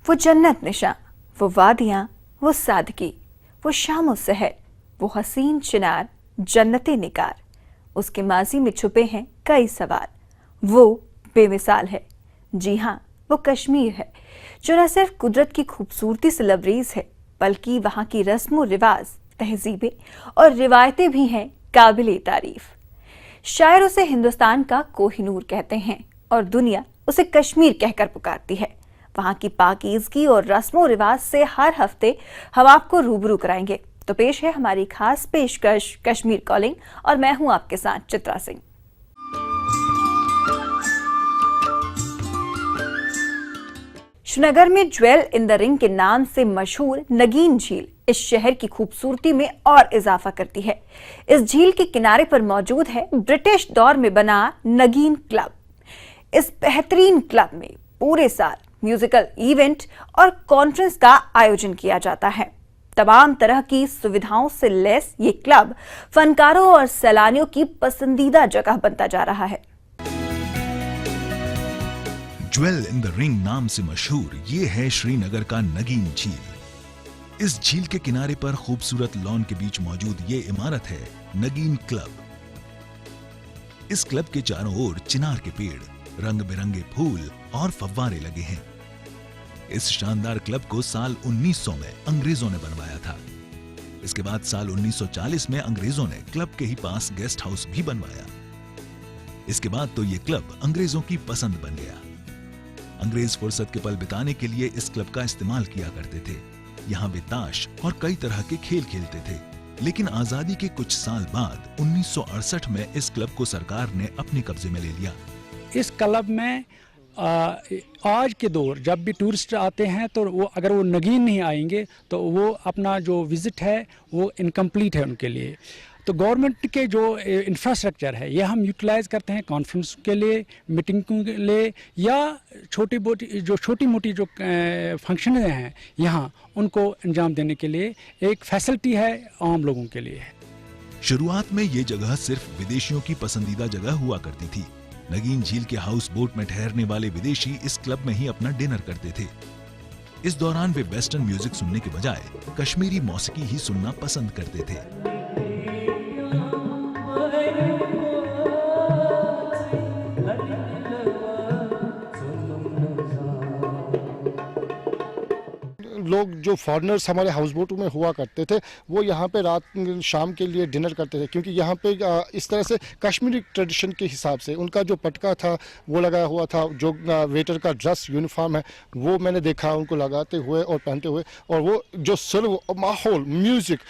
वो जन्नत निशा, वो वादियां, वो सादगी, वो शाम सहर, वो हसीन चिनार, जन्नती निगार। उसके माजी में छुपे हैं कई सवाल। वो बेमिसाल है, जी हाँ वो कश्मीर है, जो न सिर्फ कुदरत की खूबसूरती से लबरेज है बल्कि वहाँ की रस्म रिवाज, तहजीबें और रिवायतें भी हैं काबिल तारीफ। शायर उसे हिंदुस्तान का कोहिनूर कहते हैं और दुनिया उसे कश्मीर कहकर पुकारती है। वहाँ की पाकीज़गी और रस्मों रिवाज से हर हफ्ते हम आपको रूबरू कराएंगे। तो पेश है हमारी खास पेशकश कश्मीर कॉलिंग और मैं हूं आपके साथ चित्रा सिंह। श्रीनगर में ज्वेल इन द रिंग के नाम से मशहूर नगीन झील इस शहर की खूबसूरती में और इजाफा करती है। इस झील के किनारे पर मौजूद है ब्रिटिश दौर में बना नगीन क्लब। इस बेहतरीन क्लब में पूरे साल म्यूजिकल इवेंट और कॉन्फ्रेंस का आयोजन किया जाता है। तमाम तरह की सुविधाओं से लैस ये क्लब फनकारों और सैलानियों की पसंदीदा जगह बनता जा रहा है। ज्वेल इन द रिंग नाम से मशहूर ये है श्रीनगर का नगीन झील। इस झील के किनारे पर खूबसूरत लॉन के बीच मौजूद ये इमारत है नगीन क्लब। इस क्लब के चारों ओर चिनार के पेड़, रंग बिरंगे फूल और फव्वारे लगे हैं। इस शानदार क्लब को साल 1900 में अंग्रेजों ने बनवाया था। इसके बाद साल 1940 में अंग्रेजों ने क्लब के ही पास गेस्ट हाउस भी बनवाया। इसके बाद तो ये क्लब अंग्रेजों की पसंद बन गया। अंग्रेज फुर्सत के पल बिताने के लिए इस क्लब का इस्तेमाल किया करते थे। यहाँ वे ताश और कई तरह के खेल खेलते थे। लेकिन आजादी के कुछ साल बाद 1968 में इस क्लब को सरकार ने अपने कब्जे में ले लिया। इस क्लब में आज के दौर जब भी टूरिस्ट आते हैं तो वो अगर वो नगीन नहीं आएंगे तो वो अपना जो विजिट है वो इनकम्प्लीट है उनके लिए। तो गवर्नमेंट के जो इंफ्रास्ट्रक्चर है ये हम यूटिलाइज करते हैं कॉन्फ्रेंस के लिए, मीटिंग के लिए या छोटी मोटी जो फंक्शन हैं यहाँ उनको अंजाम देने के लिए एक फैसिलिटी है आम लोगों के लिए। शुरुआत में ये जगह सिर्फ विदेशियों की पसंदीदा जगह हुआ करती थी। नगीन झील के हाउस बोट में ठहरने वाले विदेशी इस क्लब में ही अपना डिनर करते थे। इस दौरान वे वेस्टर्न म्यूजिक सुनने के बजाय कश्मीरी मौसीकी ही सुनना पसंद करते थे। लोग जो फॉरेनर्स हमारे हाउस बोट में हुआ करते थे वो यहाँ पे रात शाम के लिए डिनर करते थे, क्योंकि यहाँ पे इस तरह से कश्मीरी ट्रेडिशन के हिसाब से उनका जो पटका था वो लगाया हुआ था। जो वेटर का ड्रेस यूनिफॉर्म है वो मैंने देखा उनको लगाते हुए और पहनते हुए, और वो जो सर्व माहौल म्यूज़िक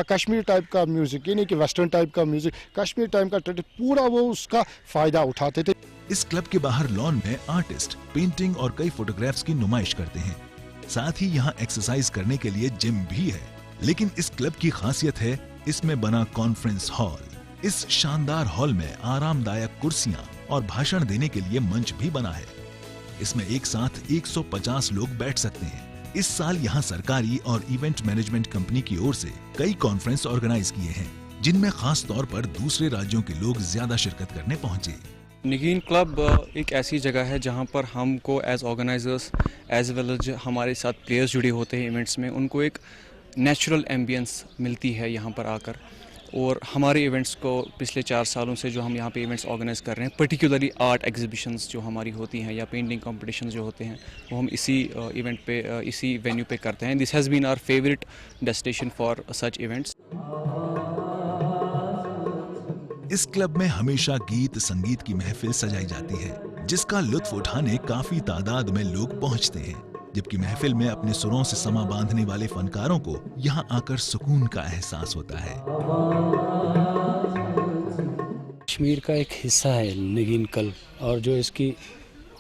कश्मीर टाइप का म्यूज़िक, ये नहीं कि वेस्टर्न टाइप का म्यूज़िक, कश्मीर टाइप का ट्रेडिशन पूरा वो उसका फ़ायदा उठाते थे। इस क्लब के बाहर लॉन में आर्टिस्ट पेंटिंग और कई फोटोग्राफ्स की नुमाइश करते हैं। साथ ही यहाँ एक्सरसाइज करने के लिए जिम भी है। लेकिन इस क्लब की खासियत है इसमें बना कॉन्फ्रेंस हॉल। इस शानदार हॉल में आरामदायक कुर्सियां और भाषण देने के लिए मंच भी बना है। इसमें एक साथ 150 लोग बैठ सकते हैं। इस साल यहाँ सरकारी और इवेंट मैनेजमेंट कंपनी की ओर से कई कॉन्फ्रेंस ऑर्गेनाइज किए हैं, जिनमें खास तौर पर दूसरे राज्यों के लोग ज्यादा शिरकत करने पहुंचे। नगीन क्लब एक ऐसी जगह है जहां पर हमको as organisers as well as हमारे साथ प्लेयर्स जुड़े होते हैं इवेंट्स में, उनको एक नेचुरल एम्बियंस मिलती है यहाँ पर आकर। और हमारे इवेंट्स को पिछले 4 सालों से जो हम यहाँ पे इवेंट्स ऑर्गेनाइज कर रहे हैं, पर्टिकुलरली आर्ट एग्जीबिशंस जो हमारी होती हैं या पेंटिंग कॉम्पिटिशन्स जो होते हैं वो हम इसी इवेंट पे इसी वेन्यू पे करते हैं। This has been our favourite destination for such events. इस क्लब में हमेशा गीत संगीत की महफिल सजाई जाती है, जिसका लुत्फ उठाने काफी तादाद में लोग पहुंचते हैं। जबकि महफिल में अपने सुरों से समा बांधने वाले फनकारों को यहाँ आकर सुकून का एहसास होता है। कश्मीर का एक हिस्सा है नगीन क्लब, और जो इसकी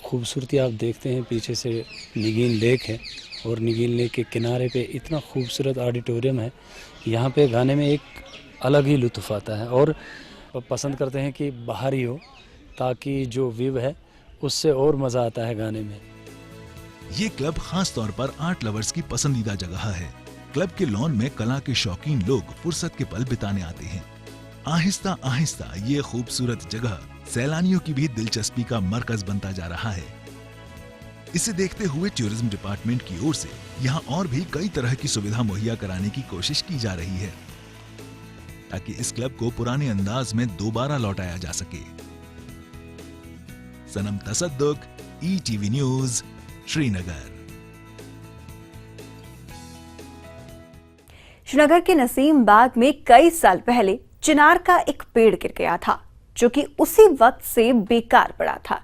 खूबसूरती आप देखते हैं पीछे से नगीन लेक है, और नगीन लेक के किनारे पे इतना खूबसूरत ऑडिटोरियम है। यहाँ पे गाने में एक अलग ही लुत्फ आता है और पसंद करते हैं कि बाहर ही हो, ताकि जो व्यू है उससे और मज़ा आता है गाने में। ये क्लब खास तौर पर आर्ट लवर्स की पसंदीदा जगह है। क्लब के लॉन में कला के शौकीन लोग फुर्सत के पल बिताने आते हैं। आहिस्ता आहिस्ता ये खूबसूरत जगह सैलानियों की भी दिलचस्पी का मरकज बनता जा रहा है। इसे देखते हुए टूरिज्म डिपार्टमेंट की ओर से यहाँ और भी कई तरह की सुविधा मुहैया कराने की कोशिश की जा रही है ताकि इस क्लब को पुराने अंदाज में दोबारा लौटाया जा सके। सनम तसद्दुक, ETV न्यूज, श्रीनगर। श्रीनगर के नसीम बाग में कई साल पहले चिनार का एक पेड़ गिर गया था जो कि उसी वक्त से बेकार पड़ा था,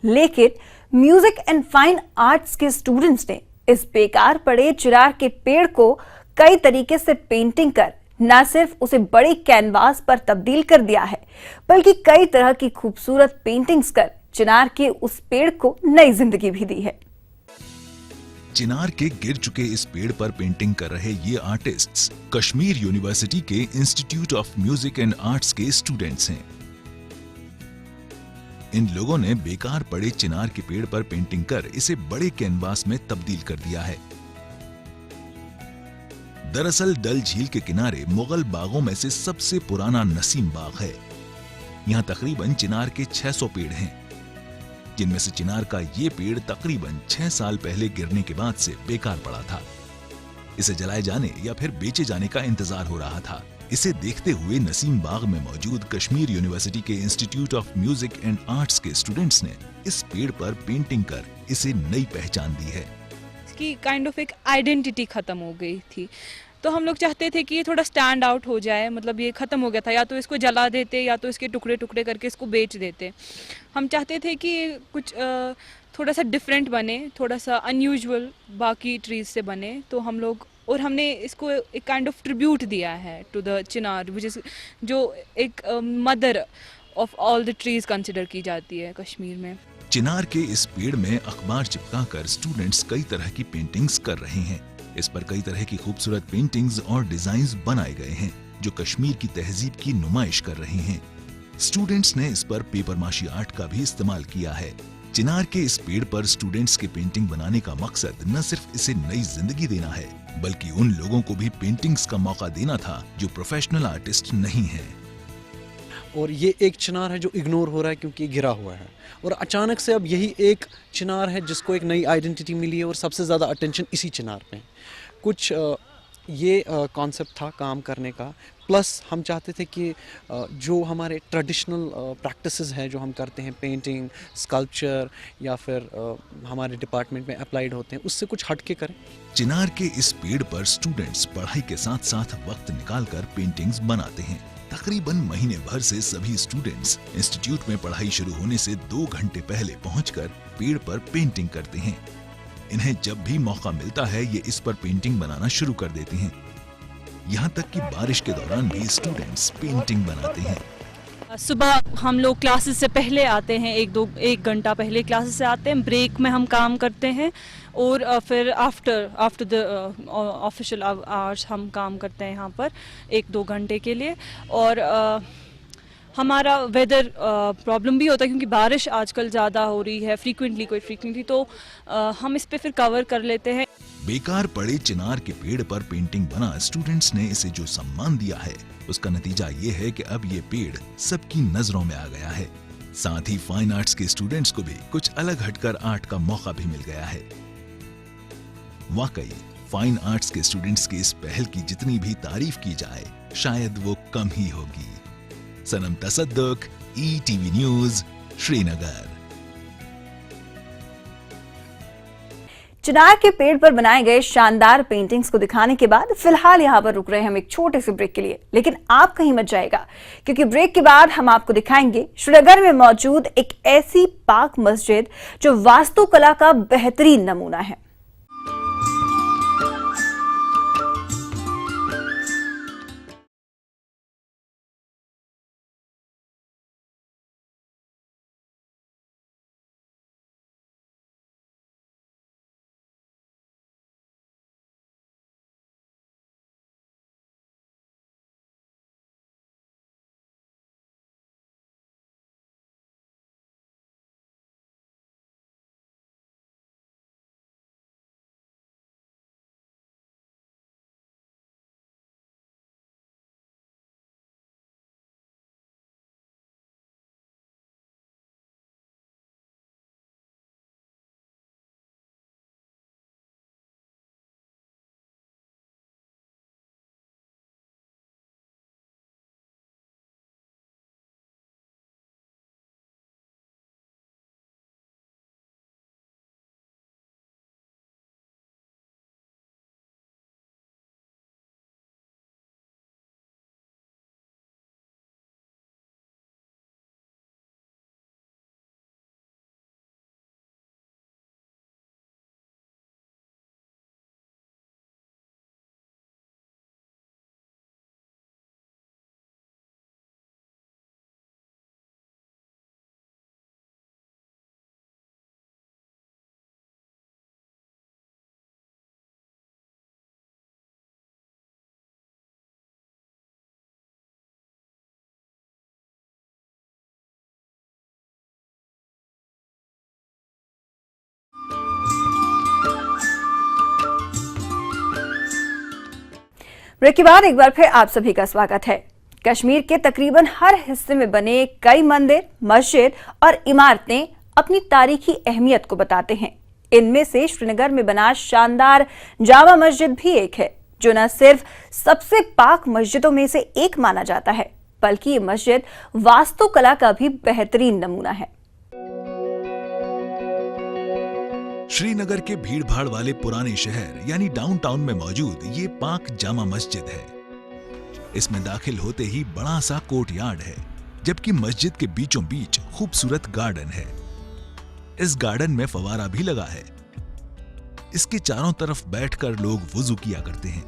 लेकिन म्यूजिक एंड फाइन आर्ट्स के स्टूडेंट्स ने इस बेकार पड़े चिनार के पेड़ को कई तरीके से पेंटिंग कर न सिर्फ उसे बड़े कैनवास पर तब्दील कर दिया है, बल्कि कई तरह की खूबसूरत पेंटिंग्स कर चिनार के उस पेड़ को नई जिंदगी भी दी है। चिनार के गिर चुके इस पेड़ पर पेंटिंग कर रहे ये आर्टिस्ट्स कश्मीर यूनिवर्सिटी के institute of music and arts के स्टूडेंट्स हैं। इन लोगों ने बेकार पड़े चिनार के पेड़ पर पेंटिंग कर इसे बड़े कैनवास में तब्दील कर दिया है। दरअसल डल झील के किनारे मुगल बागों में से सबसे पुराना नसीम बाग है। यहाँ तकरीबन चिनार के 600 पेड़ हैं, जिनमें से चिनार का ये पेड़ तकरीबन 6 साल पहले गिरने के बाद से बेकार पड़ा था। इसे जलाए जाने या फिर बेचे जाने का इंतजार हो रहा था। इसे देखते हुए नसीम बाग में मौजूद कश्मीर यूनिवर्सिटी के institute of music and arts के स्टूडेंट्स ने इस पेड़ पर पेंटिंग कर इसे नई पहचान दी है। इसकी काइंड ऑफ एक आइडेंटिटी खत्म हो गई थी, तो हम लोग चाहते थे कि ये थोड़ा स्टैंड आउट हो जाए। मतलब ये ख़त्म हो गया था, या तो इसको जला देते या तो इसके टुकड़े टुकड़े करके इसको बेच देते। हम चाहते थे कि कुछ थोड़ा सा डिफरेंट बने, थोड़ा सा अनयूजुअल बाकी ट्रीज से बने। तो हम लोग और हमने इसको एक काइंड ऑफ ट्रिब्यूट दिया है टू द चिनार, जो एक mother of all the trees consider की जाती है कश्मीर में। चिनार के इस पेड़ में अखबार चिपकाकर स्टूडेंट्स कई तरह की पेंटिंग्स कर रहे हैं। इस पर कई तरह की खूबसूरत पेंटिंग्स और डिजाइन्स बनाए गए हैं जो कश्मीर की तहजीब की नुमाइश कर रहे हैं। स्टूडेंट्स ने इस पर पेपर माशी आर्ट का भी इस्तेमाल किया है। चिनार के इस पेड़ पर स्टूडेंट्स के पेंटिंग बनाने का मकसद न सिर्फ इसे नई जिंदगी देना है, बल्कि उन लोगों को भी पेंटिंग्स का मौका देना था जो प्रोफेशनल आर्टिस्ट नहीं हैं। और ये एक चिनार है जो इग्नोर हो रहा है क्योंकि ये गिरा हुआ है, और अचानक से अब यही एक चिनार है जिसको एक नई आइडेंटिटी मिली है, और सबसे ज़्यादा अटेंशन इसी चिनार पे। कुछ ये कॉन्सेप्ट था काम करने का, प्लस हम चाहते थे कि जो हमारे ट्रेडिशनल प्रैक्टिसेस हैं जो हम करते हैं, पेंटिंग, स्कल्पचर या फिर हमारे डिपार्टमेंट में अप्लाइड होते हैं, उससे कुछ हट के करें। चिनार के इस पेड़ पर स्टूडेंट्स पढ़ाई के साथ साथ वक्त निकालकर पेंटिंग्स बनाते हैं। तकरीबन महीने भर से सभी स्टूडेंट्स इंस्टीट्यूट में पढ़ाई शुरू होने से 2 घंटे पहले पहुंचकर पेड़ पर पेंटिंग करते हैं। इन्हें जब भी मौका मिलता है ये इस पर पेंटिंग बनाना शुरू कर देते हैं। यहाँ तक कि बारिश के दौरान भी स्टूडेंट्स पेंटिंग बनाते हैं। सुबह हम लोग क्लासेस से पहले आते हैं, 1 घंटा पहले क्लासेस से आते हैं, ब्रेक में हम काम करते हैं, और फिर आफ्टर द ऑफिशियल आवर्स हम काम करते हैं यहाँ पर 1-2 घंटे के लिए। और हमारा वेदर प्रॉब्लम भी होता है क्योंकि बारिश आजकल ज़्यादा हो रही है फ्रीक्वेंटली, तो हम इस पे फिर कवर कर लेते हैं। बेकार पड़े चिनार के पेड़ पर पेंटिंग बना स्टूडेंट्स ने इसे जो सम्मान दिया है, उसका नतीजा ये है कि अब ये पेड़ सबकी नजरों में आ गया है। साथ ही फाइन आर्ट्स के स्टूडेंट्स को भी कुछ अलग हटकर आर्ट का मौका भी मिल गया है। वाकई फाइन आर्ट्स के स्टूडेंट्स की इस पहल की जितनी भी तारीफ की जाए, शायद वो कम ही होगी। सनम तसद्दुक, ETV न्यूज, श्रीनगर। चिनार के पेड़ पर बनाए गए शानदार पेंटिंग्स को दिखाने के बाद फिलहाल यहाँ पर रुक रहे हैं हम एक छोटे से ब्रेक के लिए, लेकिन आप कहीं मत जाएगा क्योंकि ब्रेक के बाद हम आपको दिखाएंगे श्रीनगर में मौजूद एक ऐसी पाक मस्जिद जो वास्तुकला का बेहतरीन नमूना है। ब्रेक के बाद एक बार फिर आप सभी का स्वागत है। कश्मीर के तकरीबन हर हिस्से में बने कई मंदिर, मस्जिद और इमारतें अपनी तारीखी अहमियत को बताते हैं। इनमें से श्रीनगर में बना शानदार जामा मस्जिद भी एक है, जो न सिर्फ सबसे पाक मस्जिदों में से एक माना जाता है, बल्कि ये मस्जिद वास्तुकला का भी बेहतरीन नमूना है। श्रीनगर के भीड़भाड़ वाले पुराने शहर यानी डाउनटाउन में मौजूद ये पाक जामा मस्जिद है। इसमें दाखिल होते ही बड़ा सा कोर्टयार्ड है, जबकि मस्जिद के बीचों बीच खूबसूरत गार्डन है। इस गार्डन में फवारा भी लगा है। इसके चारों तरफ बैठकर लोग वुजू किया करते हैं।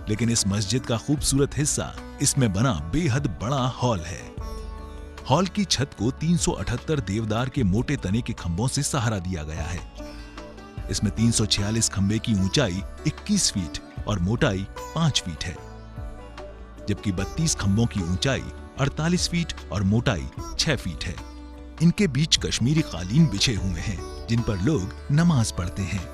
लेकिन इस मस्जिद का खूबसूरत हिस्सा इसमें बना बेहद बड़ा हॉल है। हॉल की छत को 378 देवदार के मोटे तने के खंभों से सहारा दिया गया है। इसमें 346 खंभे की ऊंचाई 21 फीट और मोटाई 5 फीट है, जबकि 32 खंभों की ऊंचाई 48 फीट और मोटाई 6 फीट है। इनके बीच कश्मीरी कालीन बिछे हुए हैं, जिन पर लोग नमाज पढ़ते हैं।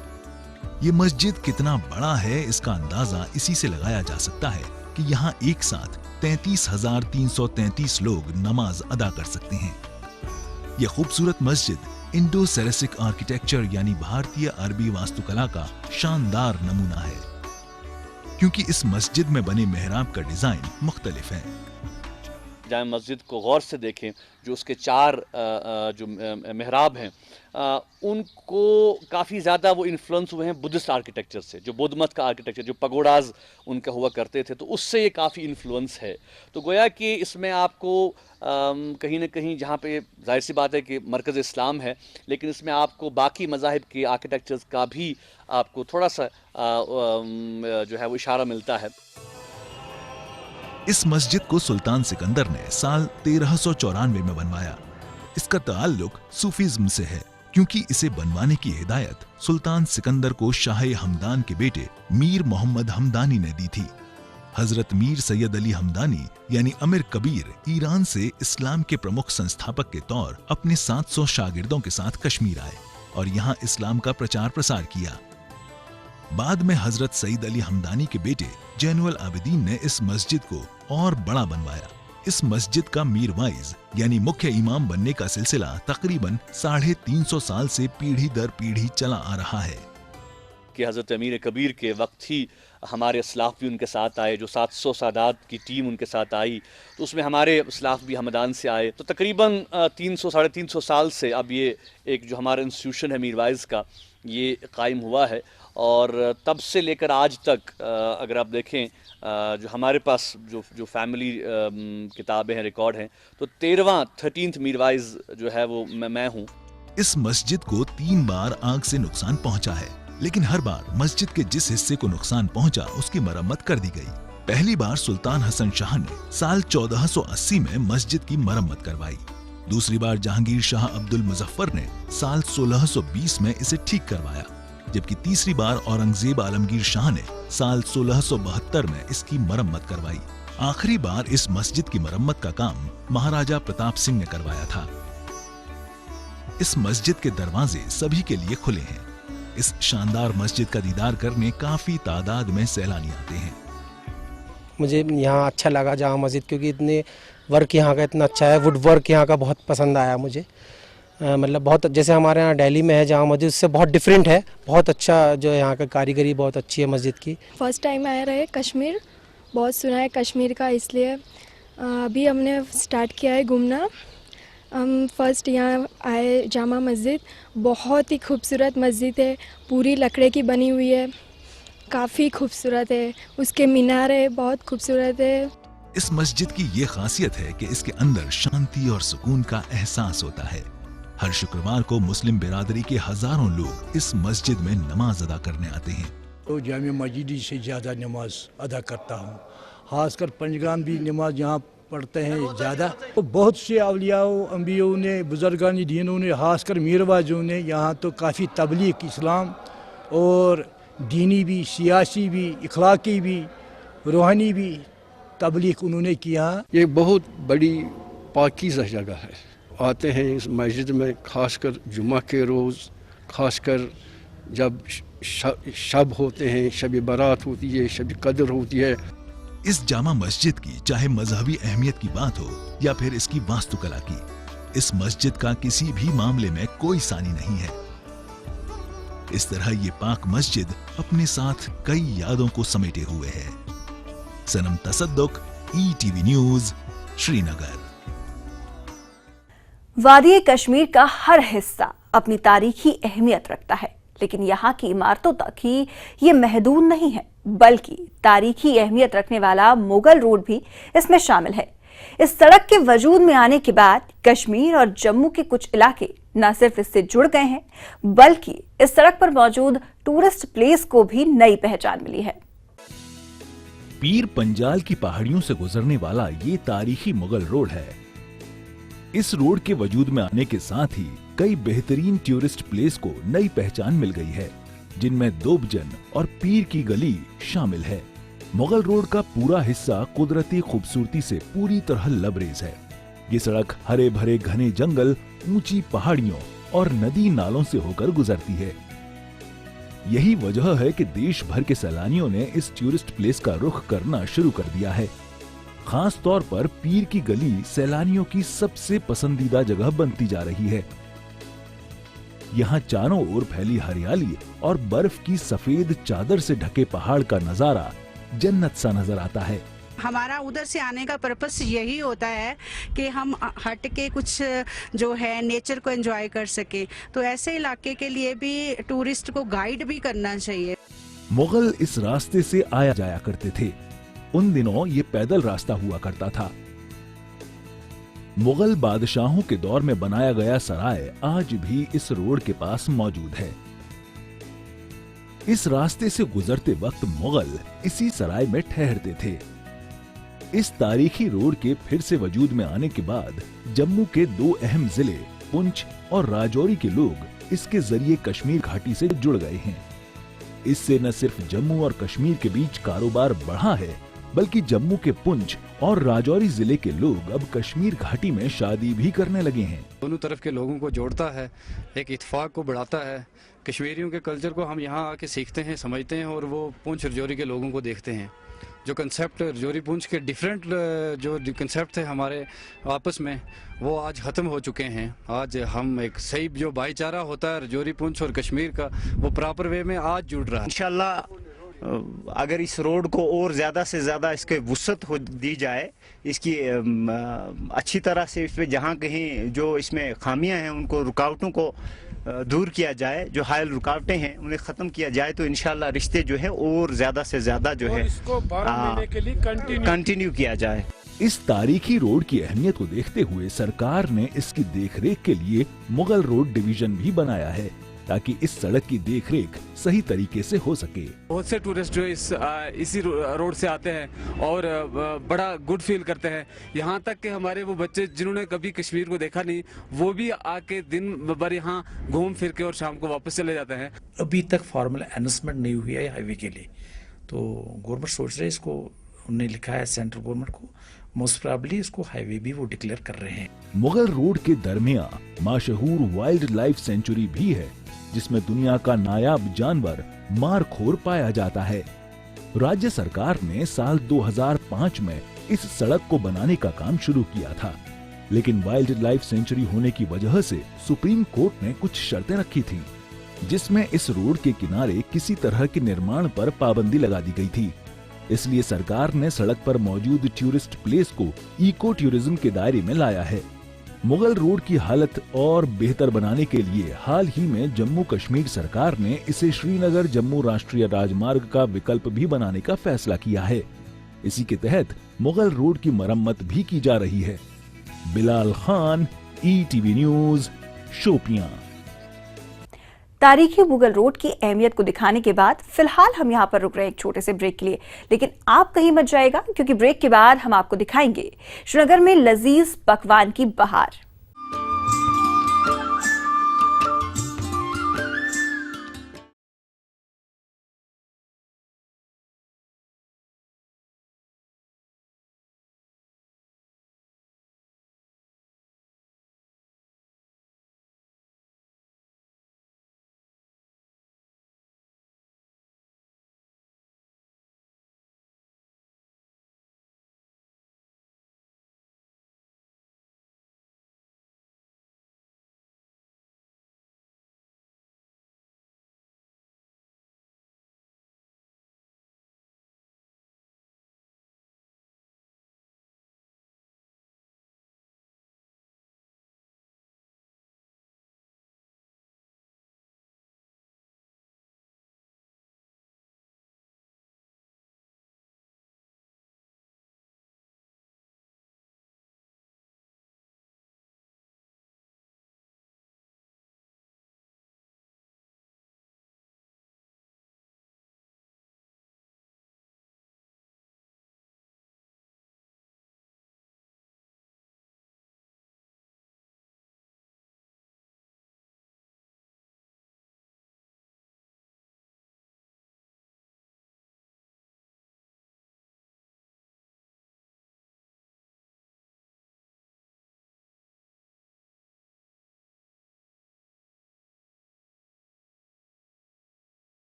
ये मस्जिद कितना बड़ा है, इसका अंदाजा इसी से लगाया जा सकता है कि यहाँ एक साथ 33,333 लोग नमाज अदा कर सकते हैं। यह खूबसूरत मस्जिद इंडो सेरेसिक आर्किटेक्चर यानी भारतीय अरबी वास्तुकला का शानदार नमूना है, क्योंकि इस मस्जिद में बने मेहराब का डिजाइन मुख्तलिफ है। जामा मस्जिद को गौर से देखें, जो उसके 4 जो मेहराब हैं उनको काफ़ी ज़्यादा वो इन्फ्लुएंस हुए हैं बुद्धिस्ट आर्किटेक्चर से। जो बौद्ध मत का आर्किटेक्चर, जो पगोडाज उनका हुआ करते थे, तो उससे ये काफ़ी इन्फ्लुएंस है। तो गोया कि इसमें आपको कहीं ना कहीं, जहाँ पे जाहिर सी बात है कि मरकज़ इस्लाम है, लेकिन इसमें आपको बाकी मज़ाहिब के आर्किटेक्चर्स का भी आपको थोड़ा सा जो है वो इशारा मिलता है। इस मस्जिद को सुल्तान सिकंदर ने साल 1394 में बनवाया। इसका ताल्लुक सूफीज्म से है, क्योंकि इसे बनवाने की हिदायत सुल्तान सिकंदर को शाह हमदान के बेटे मीर मोहम्मद हमदानी ने दी थी। हजरत मीर सैयद अली हमदानी यानी अमीर कबीर ईरान से इस्लाम के प्रमुख संस्थापक के तौर अपने 700 शागिर्दों के साथ कश्मीर आए और यहाँ इस्लाम का प्रचार प्रसार किया। बाद में हजरत सईद अली हमदानी के बेटे जैनुल आबिदीन ने इस मस्जिद को और बड़ा बनवाया। इस मस्जिद का मीर वाइज यानी मुख्य इमाम बनने का सिलसिला तकरीबन 350 साल से पीढ़ी दर पीढ़ी चला आ रहा है। कि हज़रत अमीर कबीर के वक्त ही हमारे असलाफ भी उनके साथ आए, जो 700 सादात की टीम उनके साथ आई, तो उसमें हमारे असलाफ भी हमदान से आए। तो तकरीबन 300-350 साल से अब ये एक जो हमारा इंस्टीट्यूशन है मीर वाइज का, ये कायम हुआ है। और तब से लेकर आज तक अगर आप देखें, जो हमारे पास जो फैमिली किताबें हैं, रिकॉर्ड हैं, तो 13th मीरवाइज जो है वो मैं हूँ। इस मस्जिद को 3 बार आग से नुकसान पहुंचा है, लेकिन हर बार मस्जिद के जिस हिस्से को नुकसान पहुंचा उसकी मरम्मत कर दी गई। पहली बार सुल्तान हसन शाह ने साल 1480 में मस्जिद की मरम्मत करवाई। दूसरी बार जहांगीर शाह अब्दुल मुजफ्फर ने साल 1620 में इसे ठीक करवाया, जबकि तीसरी बार औरंगजेब आलमगीर शाह ने साल 1672 में इसकी मरम्मत करवाई। आखिरी बार इस मस्जिद की मरम्मत का काम महाराजा प्रताप सिंह ने करवाया था। इस मस्जिद के दरवाजे सभी के लिए खुले हैं। इस शानदार मस्जिद का दीदार करने काफी तादाद में सैलानी आते हैं। मुझे यहाँ अच्छा लगा जामा मस्जिद, क्योंकि इतने वर्क यहाँ का इतना अच्छा है। वुड वर्क यहाँ का बहुत पसंद आया मुझे। मतलब बहुत, जैसे हमारे यहाँ दिल्ली में है जामा मस्जिद, उससे बहुत डिफरेंट है। बहुत अच्छा जो यहाँ का कारीगरी बहुत अच्छी है मस्जिद की। फर्स्ट टाइम आए रहे कश्मीर, बहुत सुना है कश्मीर का, इसलिए अभी हमने स्टार्ट किया है घूमना। हम फर्स्ट यहाँ आए जामा मस्जिद, बहुत ही खूबसूरत मस्जिद है, पूरी लकड़े की बनी हुई है, काफ़ी खूबसूरत है। उसके मीनारे बहुत खूबसूरत है। इस मस्जिद की ये खासियत है कि इसके अंदर शांति और सुकून का एहसास होता है। हर शुक्रवार को मुस्लिम बिरादरी के हजारों लोग इस मस्जिद में नमाज अदा करने आते हैं। तो जामिया मस्जिद से ज़्यादा नमाज अदा करता हूँ, खासकर पंजगान भी नमाज यहाँ पढ़ते हैं ज़्यादा। तो बहुत से अवलियाओं, अम्बियों ने, बुजुर्गान दीनों ने, खासकर मीरवाजों ने यहाँ तो काफ़ी तबलीग इस्लाम और दीनी भी, सियासी भी, इखलाकी भी, रूहानी भी तबलीग उन्होंने किया। ये बहुत बड़ी पाकीज़ा जगह है। आते हैं इस मस्जिद में खासकर जुमा के रोज़, खासकर जब शब होते हैं, शब बारात होती है, शब कदर होती है। इस जामा मस्जिद की चाहे मजहबी अहमियत की बात हो या फिर इसकी वास्तुकला की, इस मस्जिद का किसी भी मामले में कोई सानी नहीं है। इस तरह ये पाक मस्जिद अपने साथ कई यादों को समेटे हुए है। सनम तसद्दुक, ETV न्यूज, श्रीनगर। वादी कश्मीर का हर हिस्सा अपनी तारीखी अहमियत रखता है, लेकिन यहाँ की इमारतों तक ही ये महदूद नहीं है, बल्कि तारीखी अहमियत रखने वाला मुगल रोड भी इसमें शामिल है। इस सड़क के वजूद में आने के बाद कश्मीर और जम्मू के कुछ इलाके न सिर्फ इससे जुड़ गए हैं, बल्कि इस सड़क पर मौजूद टूरिस्ट प्लेस को भी नई पहचान मिली है। पीर पंजाल की पहाड़ियों से गुजरने वाला ये तारीखी मुगल रोड है। इस रोड के वजूद में आने के साथ ही कई बेहतरीन टूरिस्ट प्लेस को नई पहचान मिल गई है, जिनमें दोबजन और पीर की गली शामिल है। मुगल रोड का पूरा हिस्सा कुदरती खूबसूरती से पूरी तरह लबरेज है। ये सड़क हरे भरे घने जंगल, ऊंची पहाड़ियों और नदी नालों से होकर गुजरती है। यही वजह है कि देश भर के सैलानियों ने इस टूरिस्ट प्लेस का रुख करना शुरू कर दिया है। खास तौर पर पीर की गली सैलानियों की सबसे पसंदीदा जगह बनती जा रही है। यहाँ चारों ओर फैली हरियाली और बर्फ की सफेद चादर से ढके पहाड़ का नजारा जन्नत सा नजर आता है। हमारा उधर से आने का पर्पस यही होता है कि हम हट के कुछ जो है नेचर को एंजॉय कर सके, तो ऐसे इलाके के लिए भी टूरिस्ट को गाइड भी करना चाहिए। मुगल इस रास्ते से आया जाया करते थे। उन दिनों ये पैदल रास्ता हुआ करता था। मुगल बादशाहों के दौर में बनाया गया सराय आज भी इस रोड के पास मौजूद है। इस रास्ते से गुजरते वक्त मुगल इसी सराय में ठहरते थे। इस तारीखी रोड के फिर से वजूद में आने के बाद जम्मू के दो अहम जिले पुंछ और राजौरी के लोग इसके जरिए कश्मीर घाटी से जुड़ गए हैं। इससे न सिर्फ जम्मू और कश्मीर के बीच कारोबार बढ़ा है, बल्कि जम्मू के पुंछ और राजौरी जिले के लोग अब कश्मीर घाटी में शादी भी करने लगे हैं। दोनों तरफ के लोगों को जोड़ता है, एक इत्तेफाक को बढ़ाता है। कश्मीरियों के कल्चर को हम यहाँ आके सीखते हैं, समझते हैं और वो पुंछ राजौरी के लोगों को देखते हैं। जो कंसेप्ट राजौरी पुंछ के डिफरेंट जो कंसेप्ट थे हमारे आपस में, वो आज ख़त्म हो चुके हैं। आज हम एक सही जो भाईचारा होता है राजौरी पुंछ और कश्मीर का, वो प्रॉपर वे में आज जुड़ रहा है। इंशाल्लाह अगर इस रोड को और ज़्यादा से ज़्यादा इसके वुसअत हो दी जाए, इसकी अच्छी तरह से इस पर जहाँ कहीं जो इसमें खामियां हैं उनको रुकावटों को दूर किया जाए, जो हायल रुकावटें हैं उन्हें ख़त्म किया जाए, तो इंशाल्लाह रिश्ते जो है और ज़्यादा से ज़्यादा जो है इसको 12 महीने के लिए कंटिन्यू किया जाए। इस तारीखी रोड की अहमियत को देखते हुए सरकार ने इसकी देखरेख के लिए मुगल रोड डिवीजन भी बनाया है, ताकि इस सड़क की देखरेख सही तरीके से हो सके। बहुत से टूरिस्ट जो इसी रोड से आते हैं और बड़ा गुड फील करते हैं। यहाँ तक कि हमारे वो बच्चे जिन्होंने कभी कश्मीर को देखा नहीं, वो भी आके दिन भर यहाँ घूम फिर के और शाम को वापस चले जाते हैं। अभी तक फॉर्मल अनाउंसमेंट नहीं हुई है हाईवे के लिए, तो गवर्नमेंट सोच रहे है इसको, उन्होंने लिखा है सेंट्रल गवर्नमेंट को, मोस्ट प्रोबेबली इसको हाईवे भी वो डिक्लेयर कर रहे हैं। मुगल रोड के दरमियान माशहूर वाइल्ड लाइफ सेंचुरी भी है, जिसमें दुनिया का नायाब जानवर मारखोर पाया जाता है। राज्य सरकार ने साल 2005 में इस सड़क को बनाने का काम शुरू किया था, लेकिन वाइल्ड लाइफ सेंचुरी होने की वजह से सुप्रीम कोर्ट ने कुछ शर्तें रखी थी, जिसमें इस रोड के किनारे किसी तरह के निर्माण पर पाबंदी लगा दी गई थी। इसलिए सरकार ने सड़क पर मौजूद टूरिस्ट प्लेस को इको टूरिज्म के दायरे में लाया है। मुगल रोड की हालत और बेहतर बनाने के लिए हाल ही में जम्मू कश्मीर सरकार ने इसे श्रीनगर जम्मू राष्ट्रीय राजमार्ग का विकल्प भी बनाने का फैसला किया है। इसी के तहत मुगल रोड की मरम्मत भी की जा रही है। Bilal Khan, ETV news, Shopian. तारीखी मुगल रोड की अहमियत को दिखाने के बाद फिलहाल हम यहाँ पर रुक रहे हैं एक छोटे से ब्रेक के लिए, लेकिन आप कहीं मत जाएगा, क्योंकि ब्रेक के बाद हम आपको दिखाएंगे श्रीनगर में लजीज पकवान की बहार।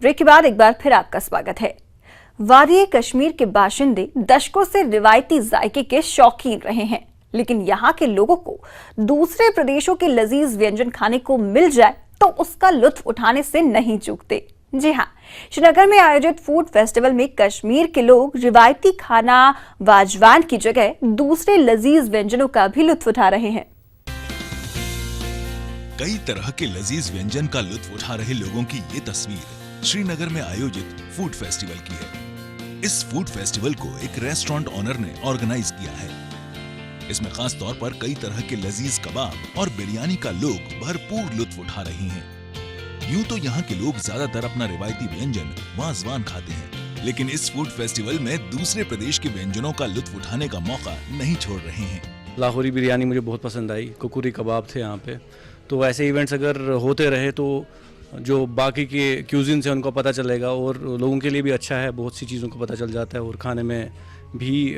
ब्रेक के बाद एक बार फिर आपका स्वागत है। वादी कश्मीर के बाशिंदे दशकों से रिवायती जायके के शौकीन रहे हैं, लेकिन यहाँ के लोगों को दूसरे प्रदेशों के लजीज व्यंजन खाने को मिल जाए तो उसका लुत्फ उठाने से नहीं चूकते। जी हाँ, श्रीनगर में आयोजित फूड फेस्टिवल में कश्मीर के लोग रिवायती खाना वाजवान की जगह दूसरे लजीज व्यंजनों का भी लुत्फ उठा रहे हैं। कई तरह के लजीज व्यंजन का लुत्फ उठा रहे लोगों की ये तस्वीर श्रीनगर में आयोजित फूड फेस्टिवल की है। इस फूड फेस्टिवल को एक रेस्टोरेंट ओनर ने ऑर्गेनाइज किया है। इसमें खास तौर पर कई तरह के लजीज कबाब और बिरयानी का लोग भरपूर लुत्फ उठा रहे हैं। यूं तो यहाँ के लोग ज्यादातर अपना रिवायती व्यंजन वाजवान खाते हैं, लेकिन इस फूड फेस्टिवल में दूसरे प्रदेश के व्यंजनों का लुत्फ उठाने का मौका नहीं छोड़ रहे हैं। लाहौरी बिरयानी मुझे बहुत पसंद आई, कुकुरी कबाब थे यहाँ पे। तो ऐसे इवेंट्स अगर होते रहे तो जो बाकी के क्यूजिन से उनको पता चलेगा और लोगों के लिए भी अच्छा है, बहुत सी चीज़ों को पता चल जाता है और खाने में भी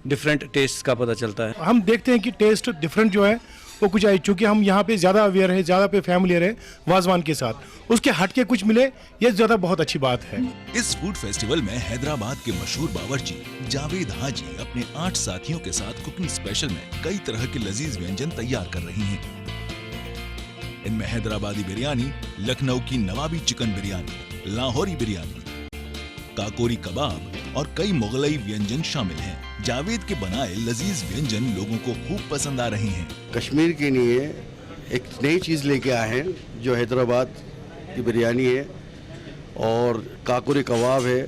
डिफरेंट टेस्ट का पता चलता है। हम देखते हैं कि टेस्ट डिफरेंट जो है वो कुछ है, चूँकि हम यहाँ पे ज़्यादा अवेयर है, ज़्यादा पे फैमिलियर है वाजवान के साथ, उसके हटके कुछ मिले ये ज़्यादा बहुत अच्छी बात है। इस फूड फेस्टिवल में हैदराबाद के मशहूर बावर्ची जावेद हाजी अपने 8 साथियों के साथ कुकिंग स्पेशल में कई तरह के लजीज व्यंजन तैयार कर रही हैं। इनमें हैदराबादी बिरयानी, लखनऊ की नवाबी चिकन बिरयानी, लाहौरी बिरयानी, काकोरी कबाब और कई मुगलई व्यंजन शामिल हैं। जावेद के बनाए लजीज व्यंजन लोगों को खूब पसंद आ रहे हैं। कश्मीर के लिए एक नई चीज़ लेके आए हैं जो हैदराबाद की बिरयानी है और काकोरी कबाब है।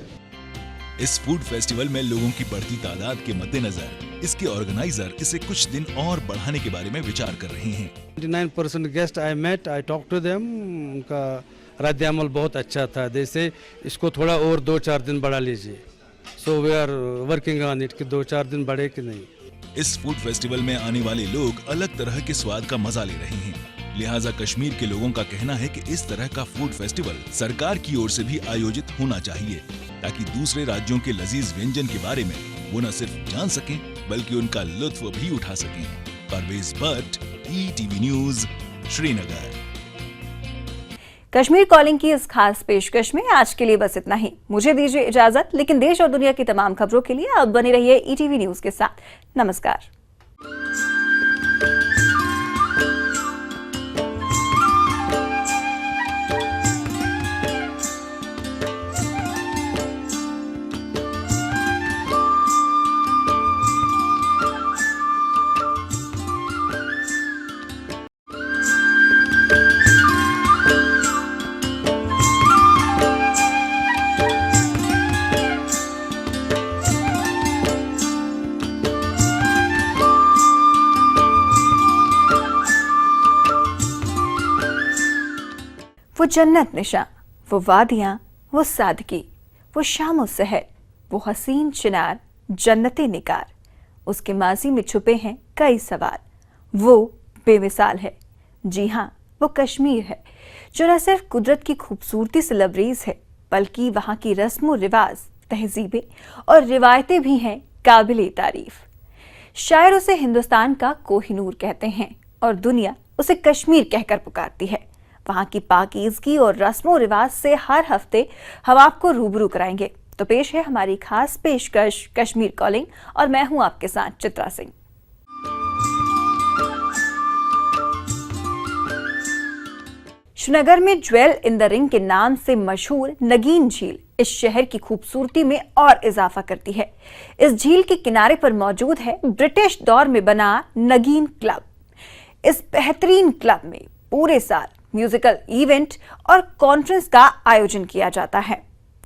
इस फूड फेस्टिवल में लोगों की बढ़ती तादाद के मद्देनजर इसके ऑर्गेनाइजर इसे कुछ दिन और बढ़ाने के बारे में विचार कर रहे हैं। 29% guest I met, I talk to them, उनका रद्द अमल बहुत अच्छा था। जैसे इसको थोड़ा और 2-4 दिन बढ़ा लीजिए। So we are working on it कि 2-4 दिन बढ़े कि नहीं। इस फूड फेस्टिवल में आने वाले लोग अलग तरह के स्वाद का मजा ले रहे हैं, लिहाजा कश्मीर के लोगों का कहना है कि इस तरह का फूड फेस्टिवल सरकार की ओर से भी आयोजित होना चाहिए, ताकि दूसरे राज्यों के लजीज व्यंजन के बारे में वो न सिर्फ जान सकें बल्कि उनका लुत्फ भी उठा सकें। Parvez Bhat, ETV news, Srinagar. Kashmir calling की इस खास पेशकश में आज के लिए बस इतना ही। मुझे दीजिए इजाजत, लेकिन देश और दुनिया की तमाम खबरों के लिए आप बने रहिए ETV न्यूज के साथ। नमस्कार। वो जन्नत निशा, वो वादियां, वो सादगी, वो शाम और सहर, वो हसीन चिनार, जन्नते निगार। उसके माजी में छुपे हैं कई सवाल। वो बेमिसाल है। जी हाँ, वो कश्मीर है, जो न सिर्फ कुदरत की खूबसूरती से लबरेज है, बल्कि वहाँ की रस्म व रिवाज, तहजीबें और रिवायतें भी हैं काबिल तारीफ। शायर उसे हिंदुस्तान का कोहिनूर कहते हैं और दुनिया उसे कश्मीर कहकर पुकारती है। वहाँ की पाकीज़गी और रस्मों रिवाज से हर हफ्ते हम आपको रूबरू कराएंगे। तो पेश है हमारी खास पेशकश कश्मीर कॉलिंग, और मैं हूं आपके साथ चित्रा सिंह। श्रीनगर में ज्वेल इन द रिंग के नाम से मशहूर नगीन झील इस शहर की खूबसूरती में और इजाफा करती है। इस झील के किनारे पर मौजूद है ब्रिटिश दौर में बना नगीन क्लब। इस बेहतरीन क्लब में पूरे साल म्यूजिकल इवेंट और कॉन्फ्रेंस का आयोजन किया जाता है।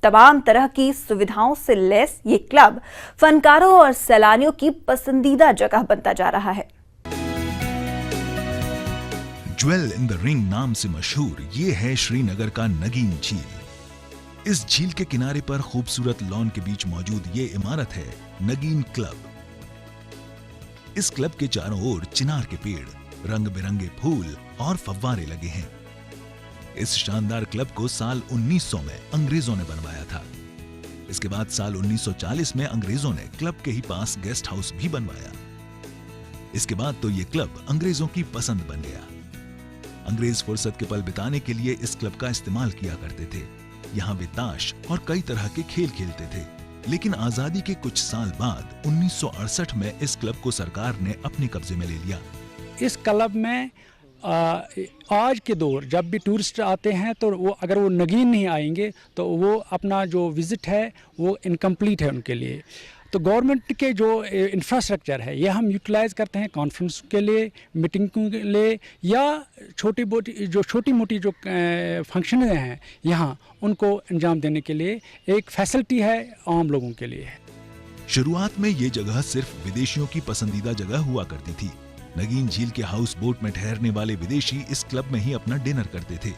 तमाम तरह की सुविधाओं से लैस ये क्लब फनकारों और सैलानियों की पसंदीदा जगह बनता जा रहा है। ज्वेल इन द रिंग नाम से मशहूर ये है श्रीनगर का नगीन झील। इस झील के किनारे पर खूबसूरत लॉन के बीच मौजूद ये इमारत है नगीन क्लब। इस क्लब के चारों ओर चिनार के पेड़, रंग बिरंगे फूल और फव्वारे लगे हैं। इस शानदार क्लब को साल 1900 में अंग्रेजों ने बनवाया था। इसके बाद साल 1940 में अंग्रेजों ने क्लब के ही पास गेस्ट हाउस भी बनवाया। इसके बाद तो ये क्लब अंग्रेजों की पसंद बन गया। अंग्रेज फुर्सत के पल बिताने के लिए इस क्लब का इस्तेमाल किया करते थे। यहाँ वे ताश और कई तरह के खेल खेलते थे। लेकिन आजादी के कुछ साल बाद 1968 में इस क्लब को सरकार ने अपने कब्जे में ले लिया। इस क्लब में आज के दौर जब भी टूरिस्ट आते हैं तो वो अगर वो नगीन नहीं आएंगे तो वो अपना जो विज़िट है वो इनकम्प्लीट है उनके लिए। तो गवर्नमेंट के जो इंफ्रास्ट्रक्चर है ये हम यूटिलाइज़ करते हैं कॉन्फ्रेंस के लिए, मीटिंग के लिए, या छोटी मोटी जो फंक्शन हैं यहाँ उनको अंजाम देने के लिए एक फैसिलिटी है आम लोगों के लिए। शुरुआत में ये जगह सिर्फ विदेशियों की पसंदीदा जगह हुआ करती थी। नगीन झील के हाउस बोट में ठहरने वाले विदेशी इस क्लब में ही अपना डिनर करते थे।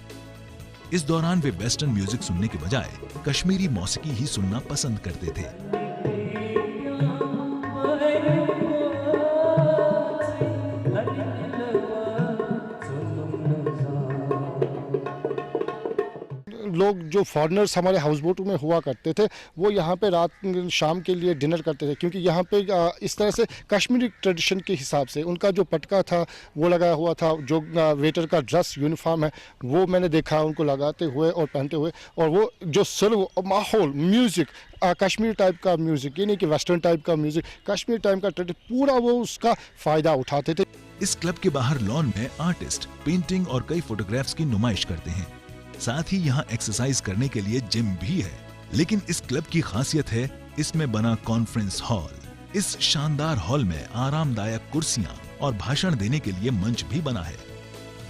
इस दौरान वे वेस्टर्न म्यूजिक सुनने के बजाय कश्मीरी मौसीकी ही सुनना पसंद करते थे। लोग जो फॉरेनर्स हमारे हाउस बोट में हुआ करते थे वो यहाँ पे रात शाम के लिए डिनर करते थे, क्योंकि यहाँ पे इस तरह से कश्मीरी ट्रेडिशन के हिसाब से उनका जो पटका था वो लगाया हुआ था, जो वेटर का ड्रेस यूनिफॉर्म है वो मैंने देखा उनको लगाते हुए और पहनते हुए, और वो जो सर्व माहौल म्यूज़िक कश्मीरी टाइप का म्यूज़िक, ये नहीं कि वेस्टर्न टाइप का म्यूज़िक, कश्मीरी टाइप का ट्रेडिशन पूरा वो उसका फ़ायदा उठाते थे। इस क्लब के बाहर लॉन में आर्टिस्ट पेंटिंग और कई फोटोग्राफ्स की नुमाइश करते हैं। साथ ही यहाँ एक्सरसाइज करने के लिए जिम भी है। लेकिन इस क्लब की खासियत है इसमें बना कॉन्फ्रेंस हॉल। इस शानदार हॉल में आरामदायक कुर्सियां और भाषण देने के लिए मंच भी बना है।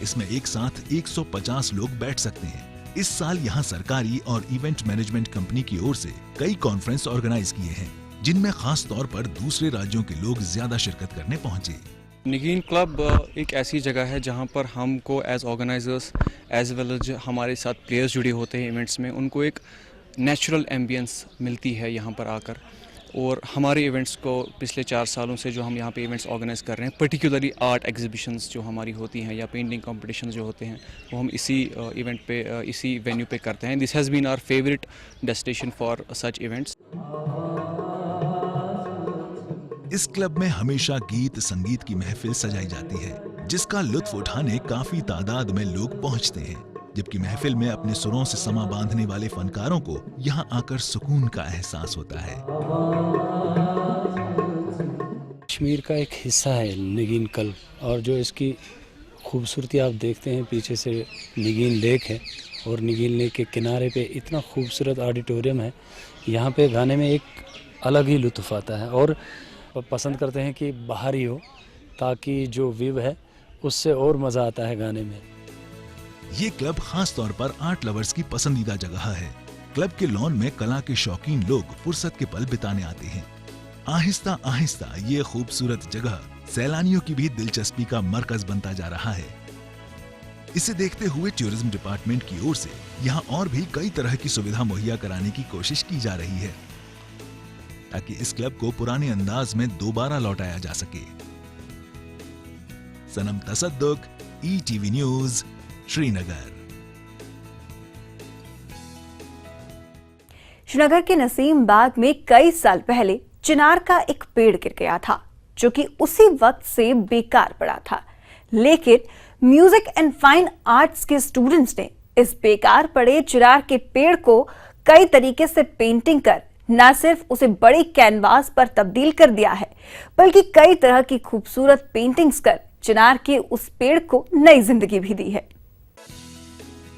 इसमें एक साथ 150 लोग बैठ सकते हैं। इस साल यहाँ सरकारी और इवेंट मैनेजमेंट कंपनी की ओर से कई कॉन्फ्रेंस ऑर्गेनाइज किए हैं, जिनमें खास तौर पर दूसरे राज्यों के लोग ज्यादा शिरकत करने पहुंचे। नगीन क्लब एक ऐसी जगह है जहाँ पर हमको as organisers as well as हमारे साथ प्लेयर्स जुड़े होते हैं इवेंट्स में, उनको एक नेचुरल एम्बियंस मिलती है यहाँ पर आकर। और हमारे इवेंट्स को पिछले 4 सालों से जो हम यहाँ पे इवेंट्स ऑर्गेनाइज कर रहे हैं, पर्टिकुलरली आर्ट एग्जीबिशंस जो हमारी होती हैं या पेंटिंग कॉम्पिटिशन्स जो होते हैं, वो हम इसी इवेंट पे इसी वेन्यू पे करते हैं। This has been our favourite destination for such events. इस क्लब में हमेशा गीत संगीत की महफिल सजाई जाती है, जिसका लुत्फ उठाने काफी तादाद में लोग पहुंचते हैं। जबकि महफिल में अपने सुरों से समा बांधने वाले फनकारों को यहाँ आकर सुकून का एहसास होता है। कश्मीर का एक हिस्सा है नगीन क्लब, और जो इसकी खूबसूरती आप देखते हैं पीछे से नगीन लेक है, और नगीन लेक के किनारे पे इतना खूबसूरत ऑडिटोरियम है। यहाँ पे गाने में एक अलग ही लुत्फ आता है, और पसंद करते हैं कि बाहर ही हो ताकि जो व्यू है उससे और मज़ा आता है गाने में। ये क्लब खास तौर पर आर्ट लवर्स की पसंदीदा जगह है। क्लब के लॉन में कला के शौकीन लोग फुर्सत के पल बिताने आते हैं। आहिस्ता आहिस्ता ये खूबसूरत जगह सैलानियों की भी दिलचस्पी का मरकज बनता जा रहा है। इसे देखते हुए टूरिज्म डिपार्टमेंट की ओर से यहाँ और भी कई तरह की सुविधा मुहैया कराने की कोशिश की जा रही है, ताकि इस क्लब को पुराने अंदाज में दोबारा लौटाया जा सके। सनम तसद्दुक, ETV न्यूज़, श्रीनगर। श्रीनगर के नसीम बाग में कई साल पहले चिनार का एक पेड़ गिर गया था, जो कि उसी वक्त से बेकार पड़ा था। लेकिन म्यूजिक एंड फाइन आर्ट्स के स्टूडेंट्स ने इस बेकार पड़े चिनार के पेड़ को कई तरीके से पेंटिंग कर न सिर्फ उसे बड़े कैनवास पर तब्दील कर दिया है, बल्कि कई तरह की खूबसूरत पेंटिंग्स कर चिनार के उस पेड़ को नई जिंदगी भी दी है।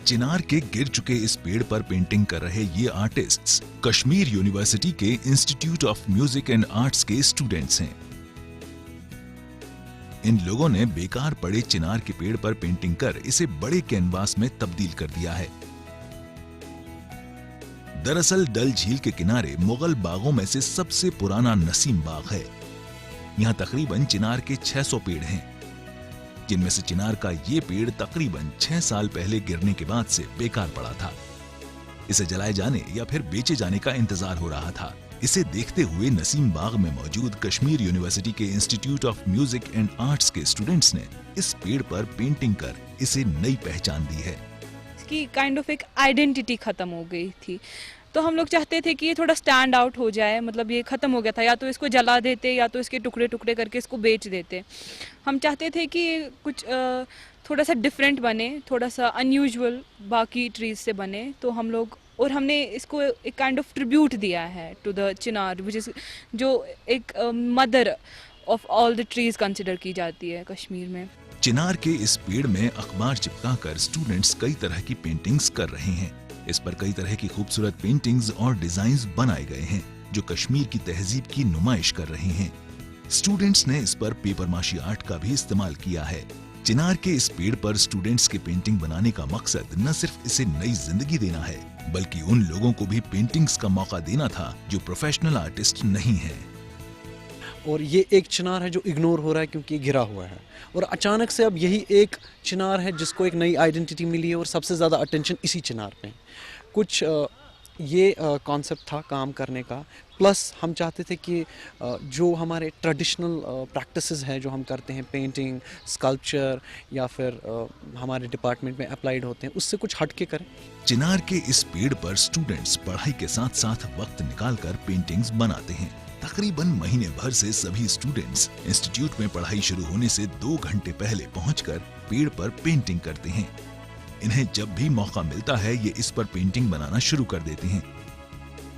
चिनार के गिर चुके इस पेड़ पर पेंटिंग कर रहे ये आर्टिस्ट्स कश्मीर यूनिवर्सिटी के institute of music and arts के स्टूडेंट्स हैं। इन लोगों ने बेकार पड़े चिनार के पेड़ पर पेंटिंग कर इसे बड़े कैनवास में तब्दील कर दिया है। दरअसल डल झील के किनारे मुगल बागों में से सबसे पुराना नसीम बाग है। यहाँ तकरीबन चिनार के 600 पेड़ हैं, जिनमें से चिनार का ये पेड़ तकरीबन 6 साल पहले गिरने के बाद से बेकार पड़ा था। इसे जलाए जाने या फिर बेचे जाने का इंतजार हो रहा था। इसे देखते हुए नसीम बाग में मौजूद कश्मीर यूनिवर्सिटी के institute of music and arts के स्टूडेंट्स ने इस पेड़ पर पेंटिंग कर इसे नई पहचान दी है। इसकी काइंड ऑफ एक आइडेंटिटी खत्म हो गई थी, तो हम लोग चाहते थे कि ये थोड़ा स्टैंड आउट हो जाए। मतलब ये ख़त्म हो गया था, या तो इसको जला देते या तो इसके टुकड़े टुकड़े करके इसको बेच देते। हम चाहते थे कि कुछ थोड़ा सा डिफरेंट बने, थोड़ा सा अनयूजुअल बाकी ट्रीज से बने। तो हम लोग और हमने इसको एक काइंड ऑफ ट्रिब्यूट दिया है to the chinar, which is जो एक mother of all the trees consider की जाती है कश्मीर में। चिनार के इस पेड़ में अखबार चिपकाकर स्टूडेंट्स कई तरह की पेंटिंग्स कर रहे हैं। इस पर कई तरह की खूबसूरत पेंटिंग्स और डिजाइन्स बनाए गए हैं जो कश्मीर की तहजीब की नुमाइश कर रहे हैं। स्टूडेंट्स ने इस पर पेपर माशी आर्ट का भी इस्तेमाल किया है। चिनार के इस पेड़ पर स्टूडेंट्स के पेंटिंग बनाने का मकसद न सिर्फ इसे नई जिंदगी देना है, बल्कि उन लोगों को भी पेंटिंग्स का मौका देना था जो प्रोफेशनल आर्टिस्ट नहीं है। और ये एक चिनार है जो इग्नोर हो रहा है क्योंकि गिरा हुआ है, और अचानक से अब यही एक चिनार है जिसको एक नई आइडेंटिटी मिली है, और सबसे ज़्यादा अटेंशन इसी चिनार पे। कुछ ये कॉन्सेप्ट था काम करने का, प्लस हम चाहते थे कि जो हमारे ट्रेडिशनल प्रैक्टिसेस हैं जो हम करते हैं, पेंटिंग, स्कल्पचर या फिर हमारे डिपार्टमेंट में अप्लाइड होते हैं, उससे कुछ हट के करें। चिनार के इस पेड़ पर स्टूडेंट्स पढ़ाई के साथ साथ वक्त निकालकर पेंटिंग्स बनाते हैं। तकरीबन महीने भर से सभी स्टूडेंट्स इंस्टीट्यूट में पढ़ाई शुरू होने से 2 घंटे पहले पहुंचकर पेड़ पर पेंटिंग करते हैं। इन्हें जब भी मौका मिलता है ये इस पर पेंटिंग बनाना शुरू कर देते हैं।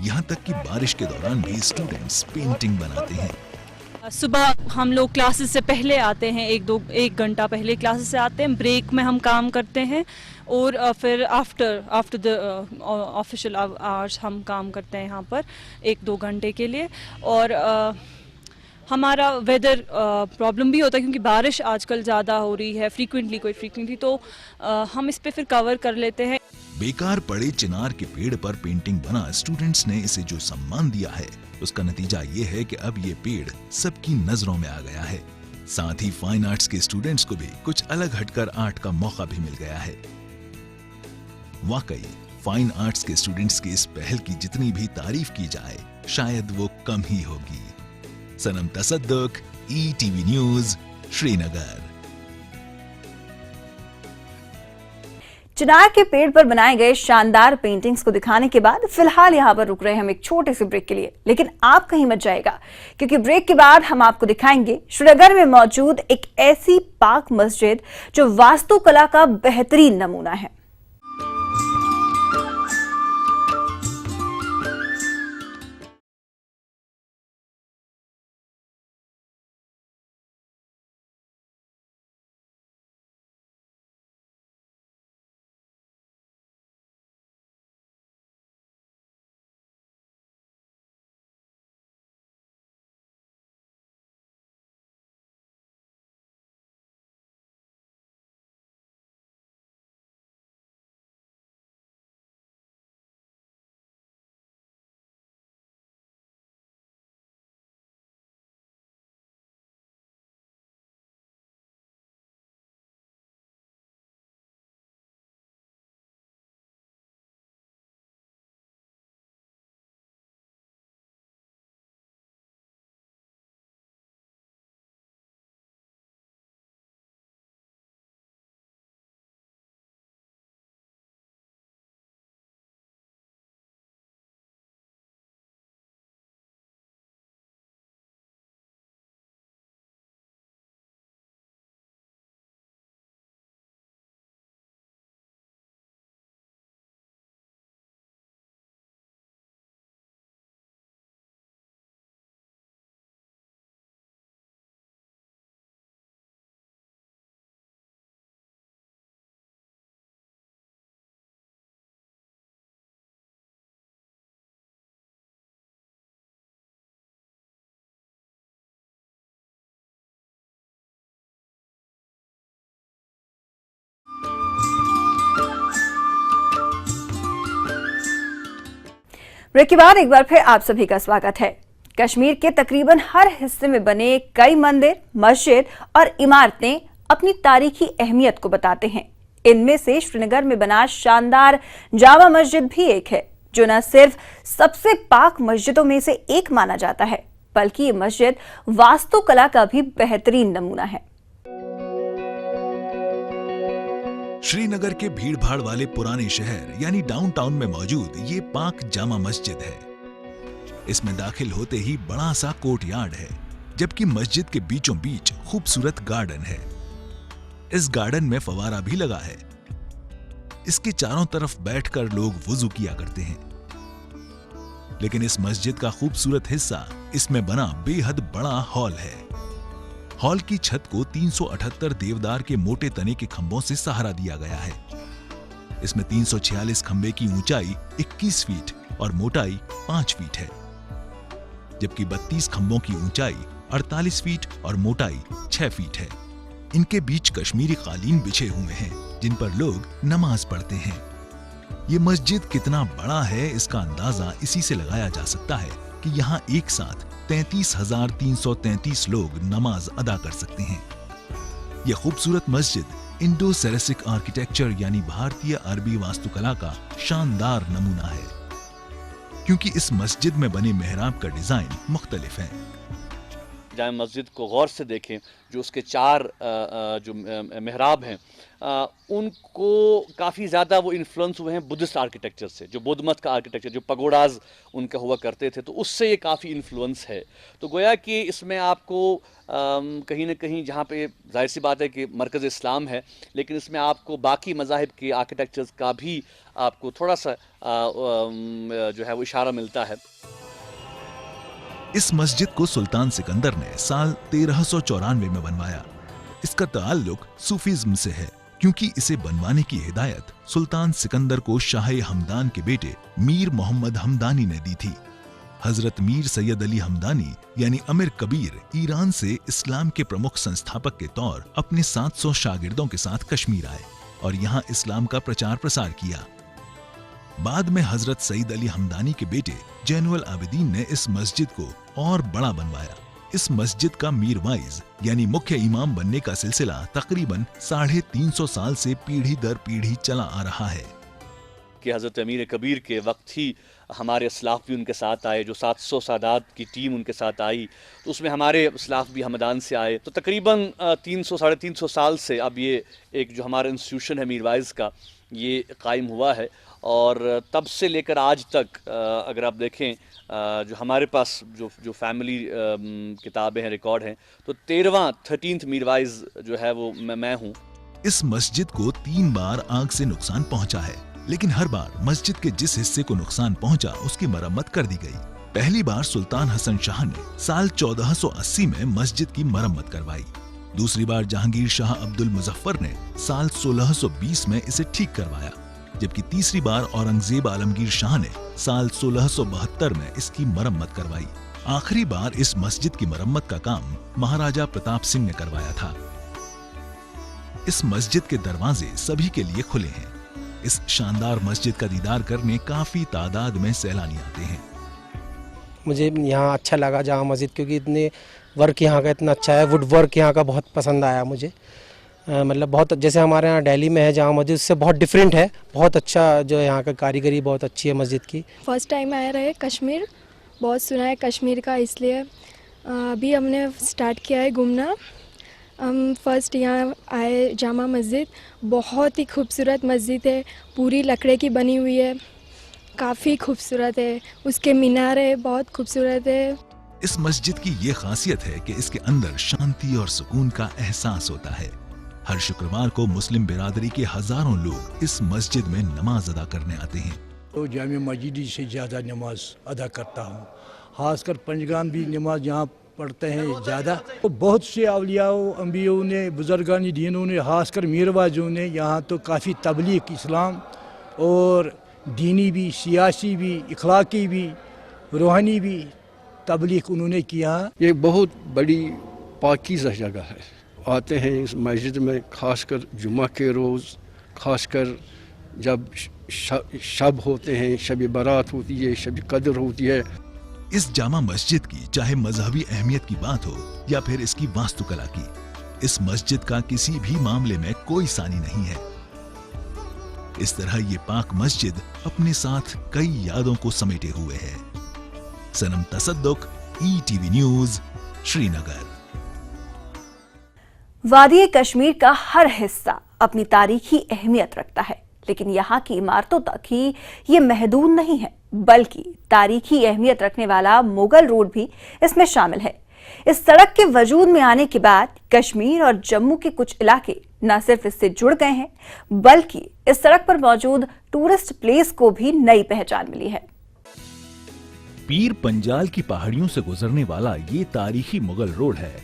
यहाँ तक कि बारिश के दौरान भी स्टूडेंट्स पेंटिंग बनाते हैं। सुबह हम लोग क्लासेस से पहले आते हैं, 1 घंटा पहले क्लासेस से आते हैं, ब्रेक में हम काम करते हैं, और फिर आफ्टर द ऑफिशियल आवर्स हम काम करते हैं यहाँ पर 1-2 घंटे के लिए। और हमारा वेदर प्रॉब्लम भी होता है क्योंकि बारिश आजकल ज़्यादा हो रही है फ्रीक्वेंटली, तो हम इस पे फिर कवर कर लेते हैं। बेकार पड़े चिनार के पेड़ पर पेंटिंग बना स्टूडेंट्स ने इसे जो सम्मान दिया है, उसका नतीजा ये है कि अब ये पेड़ सबकी नजरों में आ गया है। साथ ही फाइन आर्ट्स के स्टूडेंट्स को भी कुछ अलग हटकर आर्ट का मौका भी मिल गया है। वाकई फाइन आर्ट्स के स्टूडेंट्स की इस पहल की जितनी भी तारीफ की जाए शायद वो कम ही होगी। सनम तसद्दुक, ETV न्यूज़, श्रीनगर। चिनार के पेड़ पर बनाए गए शानदार पेंटिंग्स को दिखाने के बाद फिलहाल यहाँ पर रुक रहे हैं हम एक छोटे से ब्रेक के लिए, लेकिन आप कहीं मत जाएगा क्योंकि ब्रेक के बाद हम आपको दिखाएंगे श्रीनगर में मौजूद एक ऐसी पाक मस्जिद जो वास्तुकला का बेहतरीन नमूना है। ब्रेक के बाद एक बार फिर आप सभी का स्वागत है। कश्मीर के तकरीबन हर हिस्से में बने कई मंदिर, मस्जिद और इमारतें अपनी तारीखी अहमियत को बताते हैं। इनमें से श्रीनगर में बना शानदार जामा मस्जिद भी एक है, जो न सिर्फ सबसे पाक मस्जिदों में से एक माना जाता है, बल्कि ये मस्जिद वास्तुकला का भी बेहतरीन नमूना है। श्रीनगर के भीड़-भाड़ वाले पुराने शहर यानी डाउनटाउन में मौजूद ये पाक जामा मस्जिद है। इसमें दाखिल होते ही बड़ा सा कोर्टयार्ड है, जबकि मस्जिद के बीचों बीच खूबसूरत गार्डन है। इस गार्डन में फवारा भी लगा है। इसके चारों तरफ बैठकर लोग वुजू किया करते हैं। लेकिन इस मस्जिद का खूबसूरत हिस्सा इसमें बना बेहद बड़ा हॉल है। हॉल की छत को 378 देवदार के मोटे तने के खंभों से सहारा दिया गया है। इसमें 346 खंभे की ऊंचाई 21 फीट और मोटाई 5 फीट है, जबकि 32 खंभों की ऊंचाई 48 फीट और मोटाई 6 फीट है। इनके बीच कश्मीरी कालीन बिछे हुए हैं जिन पर लोग नमाज पढ़ते हैं। ये मस्जिद कितना बड़ा है इसका अंदाजा इसी से लगाया जा सकता है कि यहाँ एक साथ 33,333 लोग नमाज अदा कर सकते हैं। यह खूबसूरत मस्जिद इंडो सेरेसिक आर्किटेक्चर यानी भारतीय अरबी वास्तुकला का शानदार नमूना है, क्योंकि इस मस्जिद में बने मेहराब का डिजाइन मुख्तलिफ है। जामे मस्जिद को गौर से देखें, जो उसके चार जो मेहराब हैं उनको काफ़ी ज़्यादा वो इन्फ्लुएंस हुए हैं बुद्धिस्ट आर्किटेक्चर से। जो बौद्ध मत का आर्किटेक्चर, जो पगोडाज उनका हुआ करते थे, तो उससे ये काफ़ी इन्फ्लुएंस है। तो गोया कि इसमें आपको कहीं ना कहीं, जहाँ पे जाहिर सी बात है कि मरकज़ इस्लाम है, लेकिन इसमें आपको बाकी मज़ाहिब के आर्किटेक्चर्स का भी आपको थोड़ा सा जो है वो इशारा मिलता है। इस मस्जिद को सुल्तान सिकंदर ने साल 1394 में बनवाया। इसका ताल्लुक सूफीज्म से है, क्योंकि इसे बनवाने की हिदायत सुल्तान सिकंदर को शाह हमदान के बेटे मीर मोहम्मद हमदानी ने दी थी। हजरत मीर सैयद अली हमदानी यानी अमीर कबीर ईरान से इस्लाम के प्रमुख संस्थापक के तौर अपने 700 शागिर्दों के साथ कश्मीर आए और यहाँ इस्लाम का प्रचार प्रसार किया। बाद में हजरत सईद अली हमदानी के बेटे जैनुल आबिदीन ने इस मस्जिद को और बड़ा बनवाया। इस मस्जिद का मीर वाइज यानी मुख्य इमाम बनने का सिलसिला तकरीबन 350 साल से पीढ़ी दर पीढ़ी चला आ रहा है। कि हज़रत अमीर कबीर के वक्त ही हमारे असलाफ भी उनके साथ आए, जो 700 सादात की टीम उनके साथ आई, तो उसमें हमारे असलाफ भी हमदान से आए। तो तकरीबन 300-350 साल से अब ये एक जो हमारा इंस्टीट्यूशन है मीर वाइज का, ये कायम हुआ है। और तब से लेकर आज तक अगर आप देखें, जो हमारे पास जो फैमिली किताबें हैं, रिकॉर्ड हैं, तो 13th मीरवाइज जो है वो मैं हूँ। इस मस्जिद को 3 बार आग से नुकसान पहुंचा है, लेकिन हर बार मस्जिद के जिस हिस्से को नुकसान पहुंचा उसकी मरम्मत कर दी गई। पहली बार सुल्तान हसन शाह ने साल 1480 में मस्जिद की मरम्मत करवाई। दूसरी बार जहांगीर शाह अब्दुल मुजफ्फर ने साल 1620 में इसे ठीक करवाया, जबकि तीसरी बार औरंगजेब आलमगीर शाह ने साल 1672 में इसकी मरम्मत करवाई। आखिरी बार इस मस्जिद की मरम्मत का काम महाराजा प्रताप सिंह ने करवाया था। इस मस्जिद के दरवाजे सभी के लिए खुले हैं। इस शानदार मस्जिद का दीदार करने काफी तादाद में सैलानी आते हैं। मुझे यहाँ अच्छा लगा जामा मस्जिद, क्योंकि इतने वर्क यहाँ का इतना अच्छा है, वुड वर्क यहाँ का बहुत पसंद आया मुझे। मतलब बहुत, जैसे हमारे यहाँ दिल्ली में है जामा मस्जिद, उससे बहुत डिफरेंट है, बहुत अच्छा जो है यहाँ का कारीगरी बहुत अच्छी है मस्जिद की। फर्स्ट टाइम आया रहे कश्मीर, बहुत सुना है कश्मीर का, इसलिए अभी हमने स्टार्ट किया है घूमना। हम फर्स्ट यहाँ आए जामा मस्जिद, बहुत ही खूबसूरत मस्जिद है, पूरी लकड़े की बनी हुई है, काफ़ी खूबसूरत है, उसके मीनारे बहुत खूबसूरत है। इस मस्जिद की ये खासियत है कि इसके अंदर शांति और सुकून का एहसास होता है। हर शुक्रवार को मुस्लिम बिरादरी के हजारों लोग इस मस्जिद में नमाज अदा करने आते हैं। तो जामे मस्जिद से ज़्यादा नमाज अदा करता हूँ, खासकर पंजगान भी नमाज यहाँ पढ़ते हैं ज़्यादा। तो बहुत से अवलियाओं अम्बियों ने, बुजुर्गानी दीनों ने, खासकर मीरवाजों ने यहाँ तो काफ़ी तबलीग इस्लाम और दीनी भी, सियासी भी, इखलाकी भी, रूहानी भी तबलीग उन्होंने किया। ये बहुत बड़ी पाकीज़ा जगह है। आते हैं इस मस्जिद में खासकर जुमा के रोज़, खासकर जब शब होते हैं, शब बारात होती है, शब कदर होती है। इस जामा मस्जिद की चाहे मजहबी अहमियत की बात हो या फिर इसकी वास्तुकला की, इस मस्जिद का किसी भी मामले में कोई सानी नहीं है। इस तरह ये पाक मस्जिद अपने साथ कई यादों को समेटे हुए है। सनम तसद्दुक, ETV न्यूज़, श्रीनगर। वादी कश्मीर का हर हिस्सा अपनी तारीखी अहमियत रखता है, लेकिन यहाँ की इमारतों तक ही ये महदूद नहीं है, बल्कि तारीखी अहमियत रखने वाला मुगल रोड भी इसमें शामिल है। इस सड़क के वजूद में आने के बाद कश्मीर और जम्मू के कुछ इलाके न सिर्फ इससे जुड़ गए हैं, बल्कि इस सड़क पर मौजूद टूरिस्ट प्लेस को भी नई पहचान मिली है। पीर पंजाल की पहाड़ियों से गुजरने वाला ये तारीखी मुगल रोड है।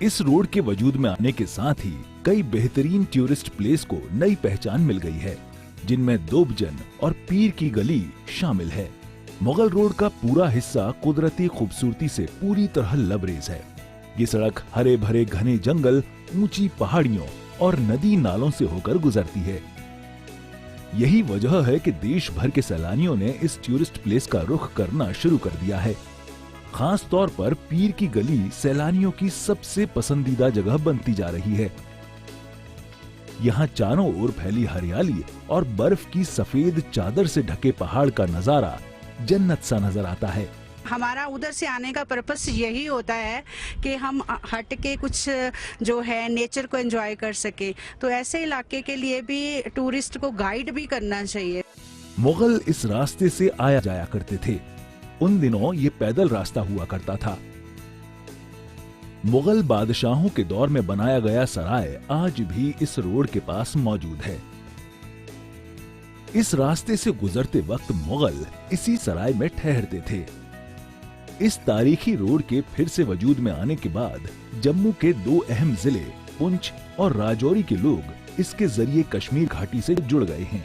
इस रोड के वजूद में आने के साथ ही कई बेहतरीन टूरिस्ट प्लेस को नई पहचान मिल गई है, जिनमें दोबजन और पीर की गली शामिल है। मुगल रोड का पूरा हिस्सा कुदरती खूबसूरती से पूरी तरह लबरेज है। ये सड़क हरे भरे घने जंगल, ऊंची पहाड़ियों और नदी नालों से होकर गुजरती है। यही वजह है कि देश भर के सैलानियों ने इस टूरिस्ट प्लेस का रुख करना शुरू कर दिया है। खास तौर पर पीर की गली सैलानियों की सबसे पसंदीदा जगह बनती जा रही है। यहाँ चारों ओर फैली हरियाली और बर्फ की सफेद चादर से ढके पहाड़ का नजारा जन्नत सा नजर आता है। हमारा उधर से आने का पर्पस यही होता है कि हम हट के कुछ जो है नेचर को एंजॉय कर सके, तो ऐसे इलाके के लिए भी टूरिस्ट को गाइड भी करना चाहिए। मुगल इस रास्ते से आया जाया करते थे। उन दिनों ये पैदल रास्ता हुआ करता था। मुगल बादशाहों के दौर में बनाया गया सराय आज भी इस रोड के पास मौजूद है। इस रास्ते से गुजरते वक्त मुगल इसी सराय में ठहरते थे। इस तारीखी रोड के फिर से वजूद में आने के बाद जम्मू के दो अहम जिले पुंछ और राजौरी के लोग इसके जरिए कश्मीर घाटी से जुड़ गए हैं।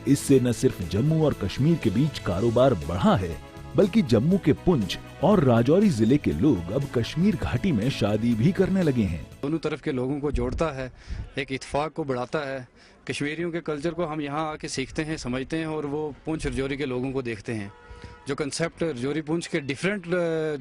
इससे न सिर्फ जम्मू और कश्मीर के बीच कारोबार बढ़ा है, बल्कि जम्मू के पुंछ और राजौरी जिले के लोग अब कश्मीर घाटी में शादी भी करने लगे हैं। दोनों तरफ के लोगों को जोड़ता है, एक इत्तेफाक को बढ़ाता है। कश्मीरियों के कल्चर को हम यहाँ आके सीखते हैं, समझते हैं और वो पुंछ रजौरी के लोगों को देखते हैं। जो कंसेप्ट रजौरी पुंछ के डिफरेंट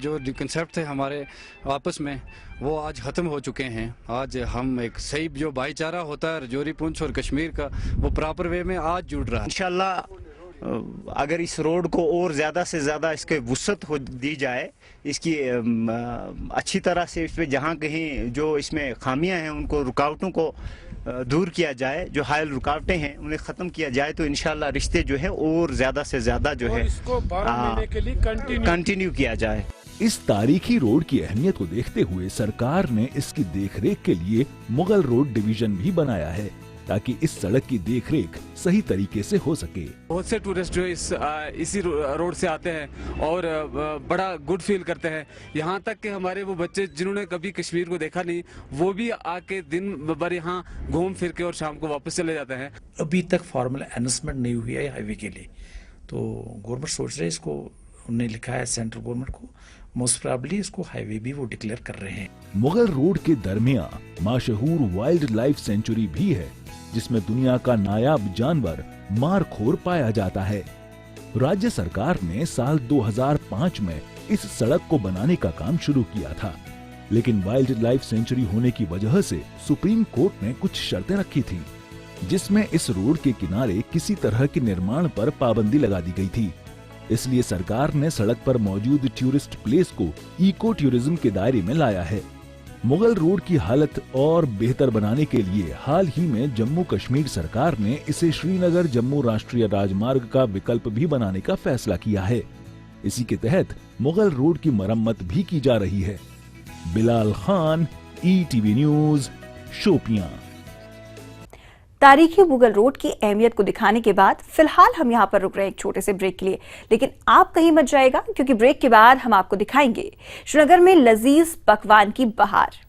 जो कंसेप्ट थे हमारे आपस में, वो आज ख़त्म हो चुके हैं। आज हम एक सही जो भाईचारा होता है रजौरी पुंछ और कश्मीर का, वो प्रॉपर वे में आज जुड़ रहा है। इंशाल्लाह अगर इस रोड को और ज़्यादा से ज़्यादा इसके वुसअत हो दी जाए, इसकी अच्छी तरह से इस पर जहाँ कहीं जो इसमें खामियां हैं उनको रुकावटों को दूर किया जाए, जो हायल रुकावटें हैं उन्हें ख़त्म किया जाए, तो इंशाल्लाह रिश्ते जो है और ज़्यादा से ज़्यादा जो है कंटिन्यू किया जाए। इस तारीखी रोड की अहमियत को देखते हुए सरकार ने इसकी देखरेख के लिए मुगल रोड डिवीजन भी बनाया है, ताकि इस सड़क की देखरेख सही तरीके से हो सके। बहुत से टूरिस्ट जो इसी रोड से आते हैं और बड़ा गुड फील करते हैं। यहाँ तक कि हमारे वो बच्चे जिन्होंने कभी कश्मीर को देखा नहीं, वो भी आके दिन भर यहाँ घूम फिर के और शाम को वापस चले जाते हैं। अभी तक फॉर्मल अनाउंसमेंट नहीं हुई है हाईवे के लिए, तो गवर्नमेंट सोच रहे है इसको, उन्होंने लिखा है सेंट्रल गवर्नमेंट को, मोस्ट प्रोबेबली इसको हाईवे भी वो डिक्लेयर कर रहे हैं। मुगल रोड के दरमियान मशहूर वाइल्ड लाइफ सेंचुरी भी है, जिसमें दुनिया का नायाब जानवर मारखोर पाया जाता है। राज्य सरकार ने साल 2005 में इस सड़क को बनाने का काम शुरू किया था, लेकिन वाइल्ड लाइफ सेंचुरी होने की वजह से सुप्रीम कोर्ट ने कुछ शर्तें रखी थी, जिसमें इस रोड के किनारे किसी तरह के निर्माण पर पाबंदी लगा दी गई थी। इसलिए सरकार ने सड़क पर मौजूद टूरिस्ट प्लेस को इको टूरिज्म के दायरे में लाया है। मुगल रोड की हालत और बेहतर बनाने के लिए हाल ही में जम्मू कश्मीर सरकार ने इसे श्रीनगर जम्मू राष्ट्रीय राजमार्ग का विकल्प भी बनाने का फैसला किया है। इसी के तहत मुगल रोड की मरम्मत भी की जा रही है। Bilal Khan, ETV news, Shopian. तारीखी मुगल रोड की अहमियत को दिखाने के बाद फिलहाल हम यहाँ पर रुक रहे हैं एक छोटे से ब्रेक के लिए, लेकिन आप कहीं मत जाएगा, क्योंकि ब्रेक के बाद हम आपको दिखाएंगे श्रीनगर में लजीज पकवान की बहार।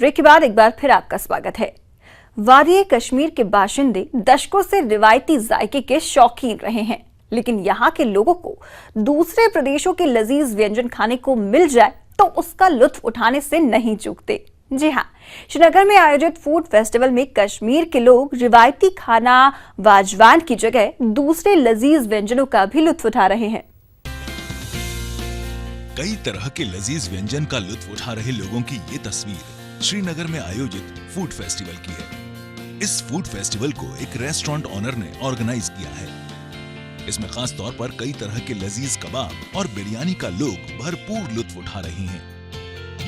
ब्रेक के बाद एक बार फिर आपका स्वागत है। वादी कश्मीर के बाशिंदे दशकों से रिवायती जायके के शौकीन रहे हैं, लेकिन यहाँ के लोगों को दूसरे प्रदेशों के लजीज व्यंजन खाने को मिल जाए तो उसका लुत्फ उठाने से नहीं चूकते। जी हाँ, श्रीनगर में आयोजित फूड फेस्टिवल में कश्मीर के लोग रिवायती खाना वाजवान की जगह दूसरे लजीज व्यंजनों का भी लुत्फ उठा रहे हैं। कई तरह के लजीज व्यंजन का लुत्फ उठा रहे लोगों की ये तस्वीर श्रीनगर में आयोजित फूड फेस्टिवल की है। इस फूड फेस्टिवल को एक रेस्टोरेंट ओनर ने ऑर्गेनाइज किया है। इसमें खास तौर पर कई तरह के लजीज कबाब और बिरयानी का लोग भरपूर लुत्फ उठा रहे हैं।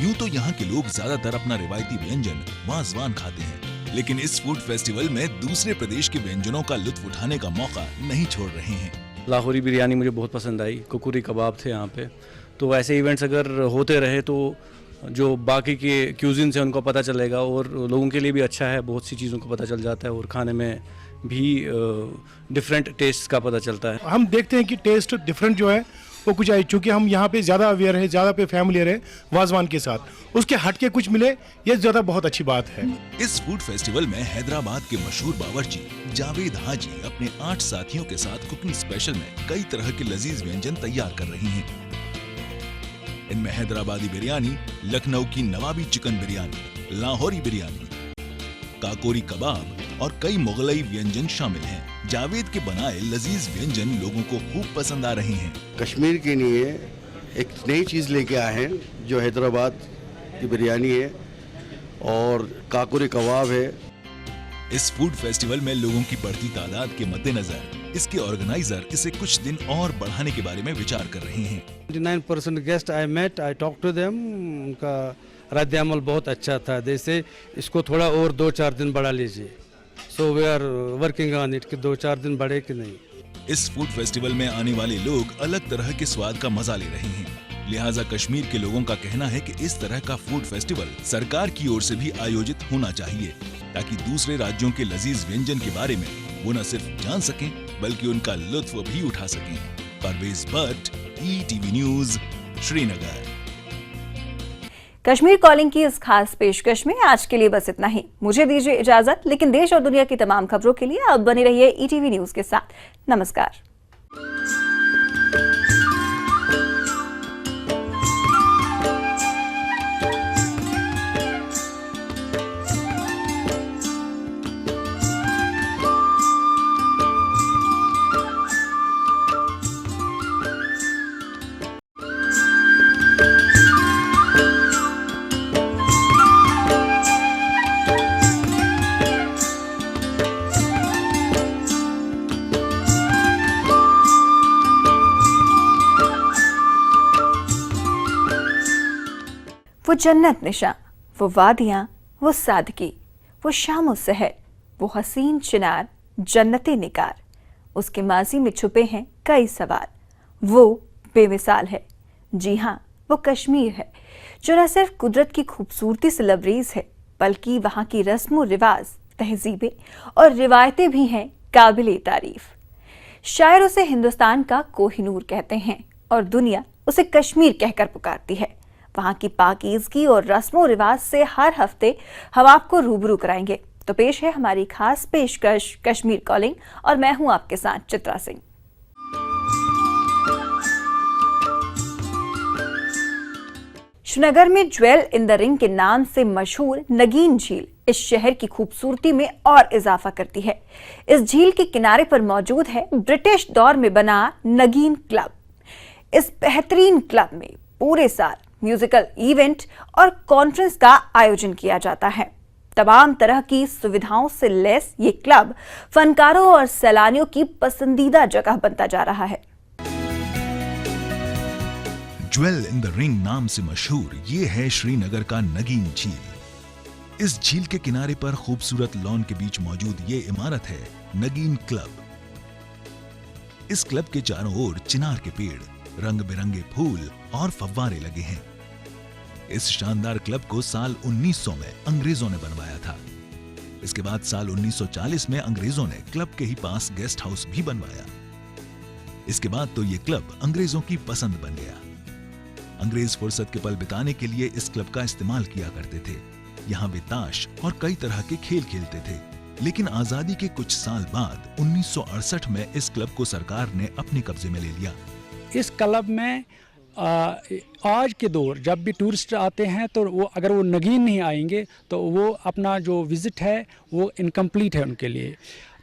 यूं तो यहाँ के लोग ज्यादातर अपना रिवायती व्यंजन वाजवान खाते हैं, लेकिन इस फूड फेस्टिवल में दूसरे प्रदेश के व्यंजनों का लुत्फ उठाने का मौका नहीं छोड़ रहे हैं। लाहौरी बिरयानी मुझे बहुत पसंद आई, कुकुरी कबाब थे यहाँ पे। तो ऐसे इवेंट्स अगर होते रहे तो जो बाकी के क्यूजिन से उनको पता चलेगा और लोगों के लिए भी अच्छा है, बहुत सी चीज़ों को पता चल जाता है और खाने में भी डिफरेंट टेस्ट का पता चलता है। हम देखते हैं कि टेस्ट डिफरेंट जो है वो कुछ आई, चूँकि हम यहाँ पे ज़्यादा अवेयर है, ज़्यादा पे फैमिलियर है वाजवान के साथ, उसके हट के कुछ मिले ये ज़्यादा बहुत अच्छी बात है। इस फूड फेस्टिवल में हैदराबाद के मशहूर बावर्ची जावेद हाजी अपने 8 साथियों के साथ कुकिंग स्पेशल में कई तरह के लजीज व्यंजन तैयार कर रही हैं। इनमें हैदराबादी बिरयानी, लखनऊ की नवाबी चिकन बिरयानी, लाहौरी बिरयानी, काकोरी कबाब और कई मुगलई व्यंजन शामिल हैं। जावेद के बनाए लजीज व्यंजन लोगों को खूब पसंद आ रहे हैं। कश्मीर के लिए एक नई चीज़ लेके आए हैं जो हैदराबाद की बिरयानी है और काकोरी कबाब है। इस फूड फेस्टिवल में लोगों की बढ़ती तादाद के मद्देनजर इसके ऑर्गेनाइजर इसे कुछ दिन और बढ़ाने के बारे में विचार कर रहे हैं। 29% guest I met, I talk to them, उनका रद्द अमल बहुत अच्छा था। जैसे इसको थोड़ा और 2-4 दिन बढ़ा लीजिए। So we are working on it कि 2-4 दिन बढ़े कि नहीं। इस फूड फेस्टिवल में आने वाले लोग अलग तरह के स्वाद का मजा ले रहे हैं, लिहाजा कश्मीर के लोगों का कहना है कि इस तरह का फूड फेस्टिवल सरकार की ओर से भी आयोजित होना चाहिए, ताकि दूसरे राज्यों के लजीज व्यंजन के बारे में वो न सिर्फ जान सकें बल्कि उनका लुत्फ भी उठा सकें। Parvez Bhat, ETV news, Srinagar. Kashmir calling की इस खास पेशकश में आज के लिए बस इतना ही। मुझे दीजिए इजाजत, लेकिन देश और दुनिया की तमाम खबरों के लिए आप बने रहिए ETV न्यूज के साथ। नमस्कार। वो जन्नत निशा, वो वादियां, वो सादगी, वो शाम और सहर, वो हसीन चिनार, जन्नते निगार, उसके माजी में छुपे हैं कई सवाल। वो बेमिसाल है। जी हाँ, वो कश्मीर है जो न सिर्फ कुदरत की खूबसूरती से लबरेज है, बल्कि वहाँ की रस्म व रिवाज, तहजीबें और रिवायतें भी हैं काबिले तारीफ। शायर उसे हिंदुस्तान का कोहिनूर कहते हैं और दुनिया उसे कश्मीर कहकर पुकारती है। वहाँ की पाकीज़गी और रस्मों रिवाज से हर हफ्ते हम आपको रूबरू कराएंगे। तो पेश है हमारी खास पेशकश कश्मीर कॉलिंग और मैं हूं आपके साथ चित्रा सिंह। श्रीनगर में ज्वेल इन द रिंग के नाम से मशहूर नगीन झील इस शहर की खूबसूरती में और इजाफा करती है। इस झील के किनारे पर मौजूद है ब्रिटिश दौर में बना नगीन क्लब। इस बेहतरीन क्लब में पूरे साल म्यूजिकल इवेंट और कॉन्फ्रेंस का आयोजन किया जाता है। तमाम तरह की सुविधाओं से लैस ये क्लब फनकारों और सैलानियों की पसंदीदा जगह बनता जा रहा है। ज्वेल इन द रिंग नाम से मशहूर ये है श्रीनगर का नगीन झील। इस झील के किनारे पर खूबसूरत लॉन के बीच मौजूद ये इमारत है नगीन क्लब। इस क्लब के चारों ओर चिनार के पेड़, रंग बिरंगे फूल और फव्वारे लगे हैं। इस शानदार क्लब को साल 1900 में अंग्रेजों ने बनवाया था। इसके बाद साल 1940 में अंग्रेजों ने क्लब के ही पास गेस्ट हाउस भी बनवाया। इसके बाद तो ये क्लब अंग्रेजों की पसंद बन गया। अंग्रेज फुर्सत के पल बिताने के लिए इस क्लब का इस्तेमाल किया करते थे। यहाँ वे ताश और कई तरह के खेल खेलते थे। लेकिन आजादी के कुछ साल बाद 1968 में इस क्लब को सरकार ने अपने कब्जे में ले लिया। इस क्लब में आज के दौर जब भी टूरिस्ट आते हैं तो वो अगर वो नगीन नहीं आएंगे तो वो अपना जो विज़िट है वो इनकम्प्लीट है उनके लिए।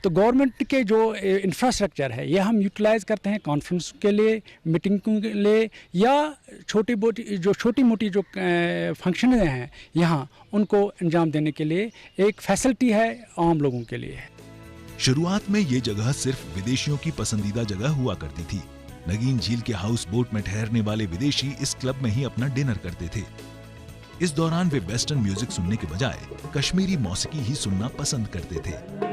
तो गवर्नमेंट के जो इंफ्रास्ट्रक्चर है ये हम यूटिलाइज़ करते हैं कॉन्फ्रेंस के लिए, मीटिंग के लिए, या छोटी मोटी जो फंक्शन हैं यहाँ उनको अंजाम देने के लिए एक फैसिलिटी है आम लोगों के लिए। शुरुआत में ये जगह सिर्फ विदेशियों की पसंदीदा जगह हुआ करती थी। नगीन झील के हाउस बोट में ठहरने वाले विदेशी इस क्लब में ही अपना डिनर करते थे। इस दौरान वे वेस्टर्न म्यूजिक सुनने के बजाय कश्मीरी मौसीकी ही सुनना पसंद करते थे।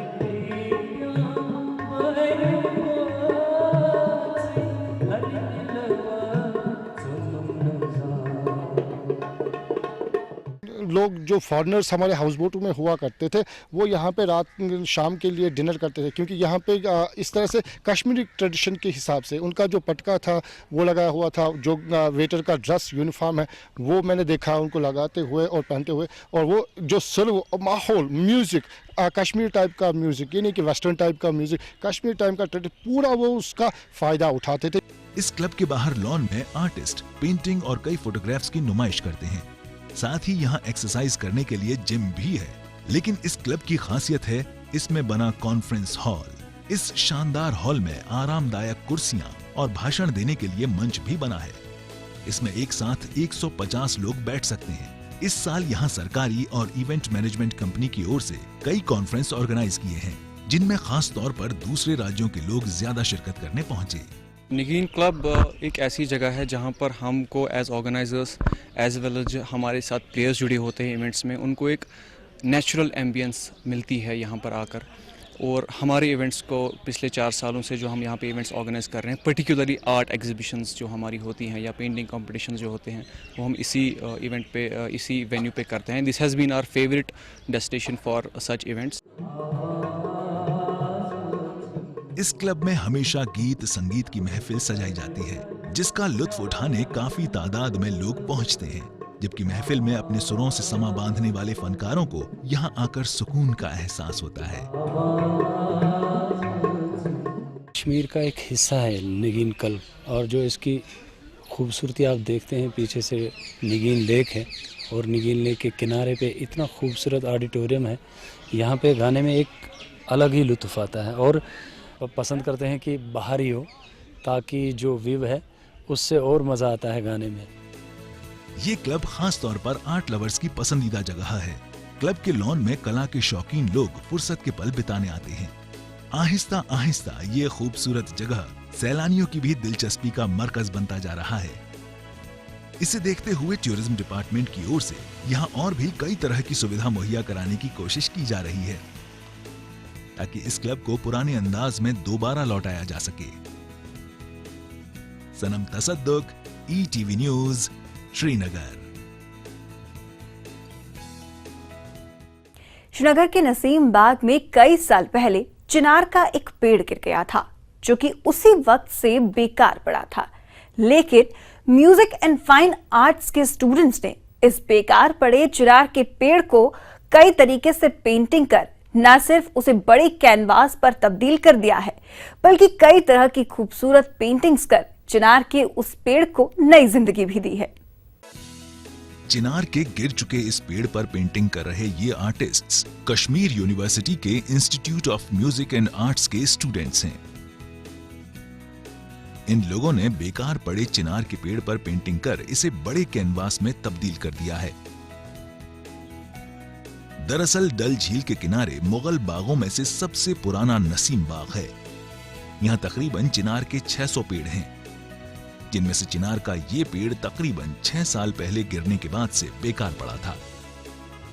लोग जो फॉरेनर्स हमारे हाउस बोट में हुआ करते थे वो यहाँ पे रात शाम के लिए डिनर करते थे, क्योंकि यहाँ पे इस तरह से कश्मीरी ट्रेडिशन के हिसाब से उनका जो पटका था वो लगाया हुआ था, जो वेटर का ड्रेस यूनिफॉर्म है वो मैंने देखा उनको लगाते हुए और पहनते हुए, और वो जो सर्व माहौल म्यूज़िक कश्मीर टाइप का म्यूज़िक, ये नहीं कि वेस्टर्न टाइप का म्यूज़िक, कश्मीर टाइप का ट्रेडिशन पूरा वो उसका फ़ायदा उठाते थे। इस क्लब के बाहर लॉन में आर्टिस्ट पेंटिंग और कई फोटोग्राफ्स की नुमाइश करते हैं। साथ ही यहाँ एक्सरसाइज करने के लिए जिम भी है। लेकिन इस क्लब की खासियत है इसमें बना कॉन्फ्रेंस हॉल। इस शानदार हॉल में आरामदायक कुर्सियां और भाषण देने के लिए मंच भी बना है। इसमें एक साथ 150 लोग बैठ सकते हैं। इस साल यहाँ सरकारी और इवेंट मैनेजमेंट कंपनी की ओर से कई कॉन्फ्रेंस ऑर्गेनाइज किए हैं, जिनमें खास तौर पर दूसरे राज्यों के लोग ज्यादा शिरकत करने पहुंचे। नगीन क्लब एक ऐसी जगह है जहाँ पर हमको as organisers as well as हमारे साथ प्लेयर्स जुड़े होते हैं इवेंट्स में, उनको एक नेचुरल एम्बियंस मिलती है यहाँ पर आकर। और हमारे इवेंट्स को पिछले 4 सालों से जो हम यहाँ पे इवेंट्स ऑर्गेनाइज कर रहे हैं, पर्टिकुलरली आर्ट एग्जीबिशंस जो हमारी होती हैं या पेंटिंग कॉम्पिटिशन्स जो होते हैं, वो हम इसी इवेंट पे इसी वेन्यू पे करते हैं। This has been our favourite destination for such events. इस क्लब में हमेशा गीत संगीत की महफिल सजाई जाती है, जिसका लुत्फ उठाने काफी तादाद में लोग पहुंचते हैं। जबकि महफिल में अपने सुरों से समा बांधने वाले फनकारों को यहाँ आकर सुकून का एहसास होता है। कश्मीर का एक हिस्सा है नगीन क्लब, और जो इसकी खूबसूरती आप देखते हैं पीछे से नगीन लेक है, और नगीन लेक के किनारे पे इतना खूबसूरत ऑडिटोरियम है। यहाँ पे गाने में एक अलग ही लुत्फ आता है, और पसंद करते हैं कि बाहर ही हो ताकि जो व्यू है उससे और मज़ा आता है गाने में। ये क्लब खास तौर पर आर्ट लवर्स की पसंदीदा जगह है। क्लब के लॉन में कला के शौकीन लोग फुर्सत के पल बिताने आते हैं। आहिस्ता आहिस्ता ये खूबसूरत जगह सैलानियों की भी दिलचस्पी का मरकज बनता जा रहा है। इसे देखते हुए टूरिज्म डिपार्टमेंट की ओर से यहाँ और भी कई तरह की सुविधा मुहैया कराने की कोशिश की जा रही है, ताकि इस क्लब को पुराने अंदाज में दोबारा लौटाया जा सके। सनम तसद्दुक, ETV न्यूज़, श्रीनगर। श्रीनगर के नसीम बाग में कई साल पहले चिनार का एक पेड़ गिर गया था, जो कि उसी वक्त से बेकार पड़ा था। लेकिन म्यूजिक एंड फाइन आर्ट्स के स्टूडेंट्स ने इस बेकार पड़े चिनार के पेड़ को कई तरीके से पेंटिंग कर न सिर्फ उसे बड़े कैनवास पर तब्दील कर दिया है, बल्कि कई तरह की खूबसूरत पेंटिंग्स कर चिनार के उस पेड़ को नई जिंदगी भी दी है। चिनार के गिर चुके इस पेड़ पर पेंटिंग कर रहे ये आर्टिस्ट्स कश्मीर यूनिवर्सिटी के institute of music and arts के स्टूडेंट्स हैं। इन लोगों ने बेकार पड़े चिनार के पेड़ पर पेंटिंग कर इसे बड़े कैनवास में तब्दील कर दिया है। दरअसल डल झील के किनारे मुगल बागों में से सबसे पुराना नसीम बाग है। यहाँ तकरीबन चिनार के 600 पेड़ हैं, जिनमें से चिनार का ये पेड़ तकरीबन 6 साल पहले गिरने के बाद से बेकार पड़ा था।